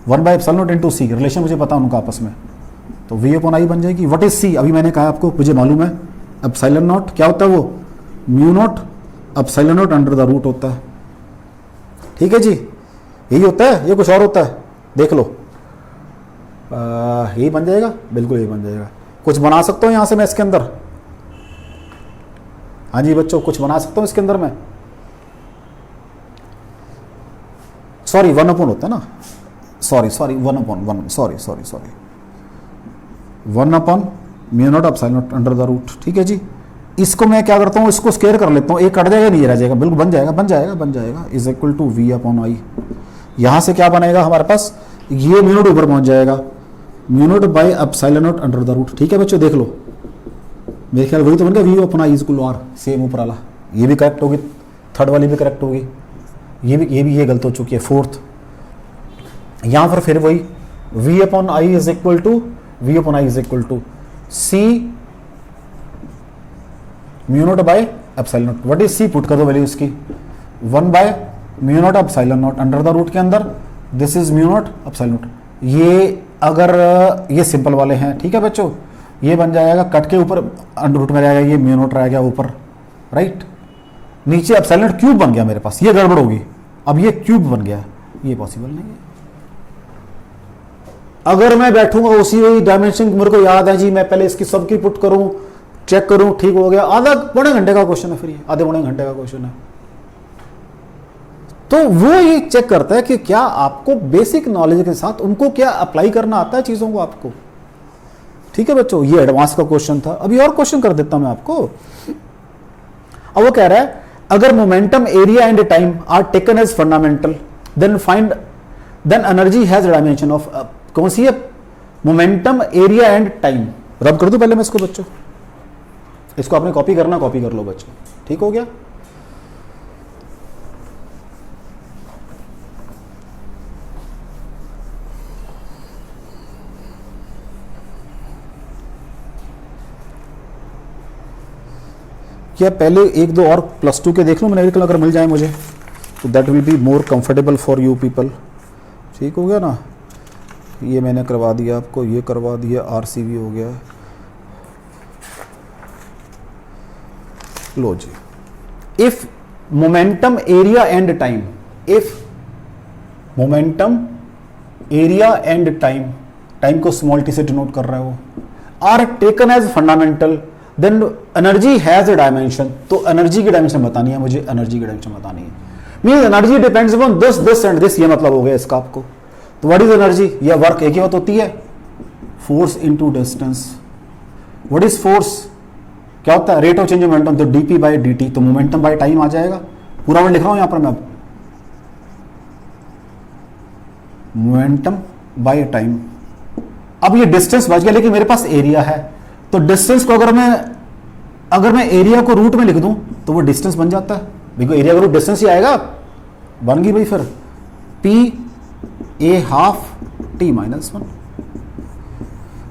1/ε0 इंटू सी, रिलेशन मुझे पता उनका आपस में, तो v/I बन जाएगी। व्हाट इज सी, अभी मैंने कहा आपको, मुझे मालूम है, ε0 क्या होता है, वो μ0 ε0 अंडर द रूट होता है। ठीक है जी, यही होता है, ये कुछ और होता है, देख लो, यही बन जाएगा, बिल्कुल यही बन जाएगा। कुछ बना सकता हूँ यहाँ से मैं इसके अंदर, हाँ जी बच्चों, कुछ बना सकता हूँ इसके अंदर मैं? सॉरी 1 अपॉन होता है ना, sorry 1 upon 1, sorry 1 upon mu nought epsilon nought under the root. ठीक है जी, इसको मैं क्या करता हूँ, इसको स्क्वायर कर लेता हूँ, एक कट जाएगा नहीं रह जाएगा, बिल्कुल बन जाएगा is equal to V upon I. यहाँ से क्या बनेगा हमारे पास, ये म्यू नॉट ऊपर पहुंच जाएगा, mu nought by epsilon nought under the root. ठीक है बच्चों, देख लो, मेरे ख्याल वही तो बन गया, V upon I is equal to R, same ऊपर वाला। ये भी करेक्ट होगी, थर्ड वाली भी करेक्ट होगी, ये गलत हो चुकी है, फोर्थ। यहाँ पर फिर वही v upon I is equal to C mu nought by epsilon nought. What is C, put कर दो वैल्यू इसकी, 1 by mu nought epsilon nought under the root के अंदर, this is mu nought epsilon nought. ये अगर ये simple वाले हैं, ठीक है बच्चों, ये बन जाएगा कट के ऊपर अंडर रूट में रहेगा, ये म्यू नॉट रह गया ऊपर, राइट। नीचे एप्सिलॉन नॉट क्यूब बन गया मेरे पास, ये गड़बड़ होगी, अब ये क्यूब बन गया, ये पॉसिबल नहीं है। अगर मैं बैठूंगा उसी वही डायमेंशन, मेरे को याद है जी, मैं पहले इसकी सबकी पुट करूं, चेक करूं, ठीक हो गया, आधा पौने घंटे का क्वेश्चन है, फिर ये आधे पौने घंटे का क्वेश्चन है। तो वो ये चेक करता है कि क्या आपको बेसिक नॉलेज के साथ उनको क्या अप्लाई करना आता है चीजों को आपको। ठीक है बच्चों, ये एडवांस का क्वेश्चन था। अभी और क्वेश्चन कर देता हूं मैं आपको। अब वो कह रहा है, अगर momentum, area and time are taken as fundamental, then energy has dimension of, कौन सी है, मोमेंटम, एरिया एंड टाइम। रब कर दूं पहले मैं इसको बच्चों, इसको आपने कॉपी करना, कॉपी कर लो बच्चों, ठीक हो गया। क्या पहले एक दो और +2 के देख लो मैंने, अगर मिल जाए मुझे तो that will be more comfortable for you people. ठीक हो गया ना, ये मैंने करवा दिया आपको, ये करवा दिया, आरसीबी हो गया। लो जी, if momentum, area and time, if momentum, area and time, time को स्मॉल टी से डिनोट कर रहा है वो, are taken as fundamental, then energy has a dimension. तो एनर्जी की डायमेंशन बतानी है मुझे, एनर्जी की डायमेंशन बतानी है, mean energy depends upon this and this, ये मतलब हो गया इसका आपको। तो व्हाट इज एनर्जी, या वर्क एक ही बात होती है, force into distance. What is force, क्या होता है, rate of change of momentum, तो डीपी बाय डीटी, तो मोमेंटम बाय टाइम आ जाएगा। पूरा वर्ड लिख रहा हूं यहां पर मैं, अब मोमेंटम बाय टाइम। अब ये डिस्टेंस बच गया, लेकिन मेरे पास एरिया है, तो डिस्टेंस को अगर मैं एरिया को रूट में लिख दूं तो वो डिस्टेंस बन जाता है, बिकॉज एरिया का रूट डिस्टेंस ही आएगा, बन गई भाई फिर पी ए हाफ टी -1।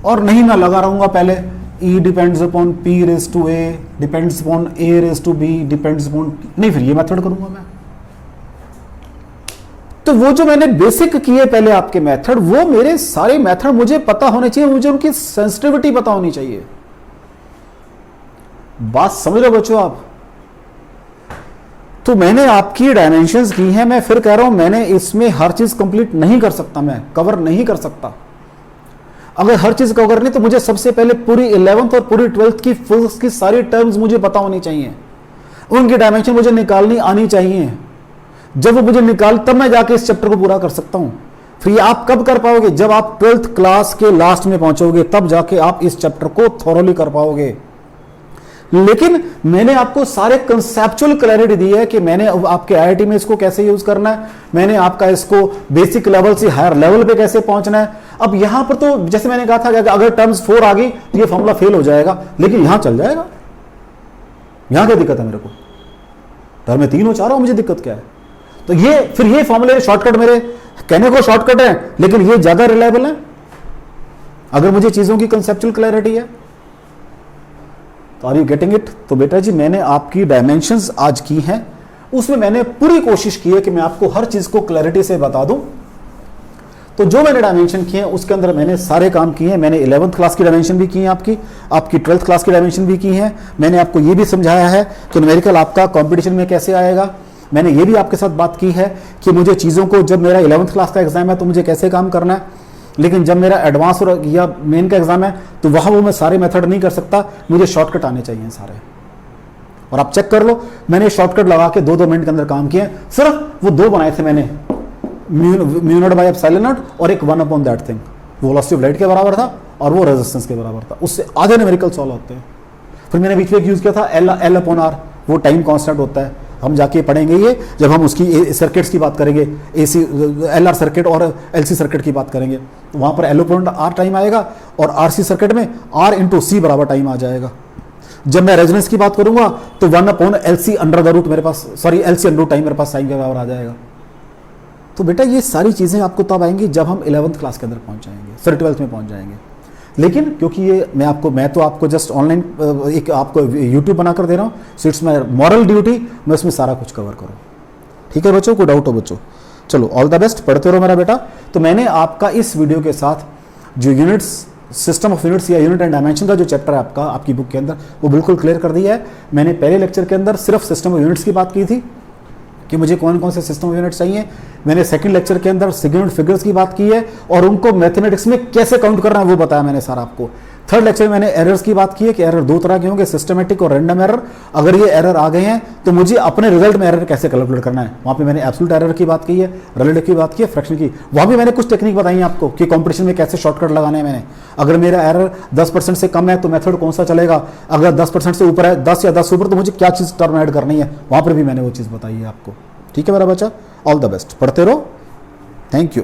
और नहीं मैं लगा रहूंगा पहले, E depends upon P raise to a, depends upon a raise to b, depends upon, नहीं फिर ये मेथड करूंगा मैं। तो वो जो मैंने बेसिक किए पहले आपके मेथड, वो मेरे सारे मेथड मुझे पता होने चाहिए, मुझे उनकी सेंसिटिविटी पता होनी चाहिए। बात समझ रहे हो बच्चों आप? तो मैंने आपकी डायमेंशंस की हैं, मैं फिर कह रहा हूं मैंने इसमें हर चीज कंप्लीट नहीं कर सकता, मैं कवर नहीं कर सकता। अगर हर चीज कवर नहीं तो मुझे सबसे पहले पूरी 11th और पूरी 12th की फिजिक्स की सारी टर्म्स मुझे पता होनी चाहिए, उनकी डायमेंशन मुझे निकालनी आनी चाहिए। जब वो मुझे निकाल, तब मैं जाके इस चैप्टर को पूरा कर सकता हूं। फिर आप कब कर पाओगे, जब आप 12th क्लास के लास्ट में पहुंचोगे, तब जाके आप इस चैप्टर को थॉरोली कर पाओगे। लेकिन मैंने आपको सारे कंसेप्चुअल क्लैरिटी दी है कि मैंने आपके आईआईटी में इसको कैसे यूज करना है, मैंने आपका इसको बेसिक लेवल से हायर लेवल पे कैसे पहुंचना है। अब यहां पर तो जैसे मैंने कहा था कि अगर टर्म्स 4 आ गई तो ये फॉर्मूला फेल हो जाएगा, लेकिन यहां चल जाएगा। यहां क्या दिक्कत है मेरे को, टर्म में 3 हो 4 हो, मुझे दिक्कत क्या है? तो ये फिर ये फॉर्मूले शॉर्टकट मेरे कहने को शॉर्टकट है, लेकिन ये ज्यादा रिलायबल है अगर मुझे चीजों की कंसेप्चुअल क्लैरिटी है। तो आर यू गेटिंग इट? तो बेटा जी मैंने आपकी डायमेंशंस आज की हैं, उसमें मैंने पूरी कोशिश की है कि मैं आपको हर चीज को क्लैरिटी से बता दूं। तो जो मैंने डायमेंशन किए हैं उसके अंदर मैंने सारे काम किए हैं। मैंने 11th क्लास की डायमेंशन भी की है, आपकी 12th क्लास की डायमेंशन भी की है। मैंने आपको ये भी समझाया है कि न्यूमेरिकल आपका कंपटीशन में कैसे आएगा। मैंने ये भी आपके साथ बात की है कि मुझे चीज़ों को, जब मेरा 11th क्लास का एग्जाम है तो मुझे कैसे काम करना है, लेकिन जब मेरा एडवांस और या मेन का एग्जाम है तो वहाँ वो मैं सारे मेथड नहीं कर सकता, मुझे शॉर्टकट आने चाहिए सारे। और आप चेक कर लो, मैंने शॉर्टकट लगा के 2-2 मिनट के अंदर काम किया, सिर्फ वो 2 बनाए थे मैंने, mu nought by epsilon not और एक 1 अपॉन दैट थिंग, वो वेलोसिटी ऑफ लाइट के बराबर था और वो रेजिस्टेंस के बराबर था, उससे आधे न्यूमेरिकल सॉल्व होते हैं। फिर मैंने बीच में एक यूज किया था एल अपॉन आर, वो टाइम कांस्टेंट होता है, हम जाके पढ़ेंगे ये जब हम उसकी सर्किट्स की बात करेंगे, एसी एल आर सर्किट और एलसी सर्किट की बात करेंगे, तो वहाँ पर एल अपॉन आर टाइम आएगा और आरसी सर्किट में आर इंटू सी बराबर टाइम आ जाएगा। जब मैं रेजोनेंस की बात करूंगा तो 1 upon L C under the root मेरे पास, sorry L C under root time मेरे पास साइन के बराबर आ जाएगा। तो बेटा ये सारी चीज़ें आपको तब आएंगी जब हम 11th क्लास के अंदर पहुंच जाएंगे, फिर 12th में पहुंच जाएंगे। लेकिन क्योंकि ये मैं तो आपको जस्ट ऑनलाइन एक आपको यूट्यूब बनाकर दे रहा हूँ, so it's my moral duty मैं उसमें सारा कुछ कवर करूँ। ठीक है बच्चों, कोई डाउट हो बच्चों? चलो ऑल द बेस्ट, पढ़ते रहो मेरा बेटा। तो मैंने आपका इस वीडियो के साथ जो यूनिट्स, सिस्टम ऑफ यूनिट्स या यूनिट एंड डायमेंशन का जो चैप्टर है आपका आपकी बुक के अंदर, वो बिल्कुल क्लियर कर दिया है। मैंने पहले लेक्चर के अंदर सिर्फ सिस्टम ऑफ यूनिट्स की बात की थी कि मुझे कौन कौन से सिस्टम ऑफ यूनिट्स चाहिए। मैंने सेकंड लेक्चर के अंदर सिग्निफिकेंट फिगर्स की बात की है और उनको मैथमेटिक्स में कैसे काउंट करना है वो बताया मैंने सारा आपको। थर्ड लेक्चर में मैंने एरर्स की बात की है कि एरर 2 तरह के होंगे, सिस्टमेटिक और रैंडम एरर। अगर ये एरर आ गए हैं तो मुझे अपने रिजल्ट में एरर कैसे कैलकुलेट करना है, वहाँ पे मैंने एब्सोल्यूट एरर की बात की है, रिलेटिव की बात की है, फ्रैक्शन की, वहाँ भी मैंने कुछ टेक्निक बताई है आपको कि कॉम्पिटिशन में कैसे शॉर्टकट लगाने हैं मैंने। अगर मेरा एरर 10% से कम है तो मेथड कौन सा चलेगा, अगर 10% से ऊपर है, 10 या 10 से ऊपर, तो मुझे क्या चीज़ टर्म ऐड करनी है, वहाँ पर भी मैंने वो चीज़ बताई है आपको। ठीक है मेरा बच्चा, ऑल द बेस्ट, पढ़ते रहो, थैंक यू।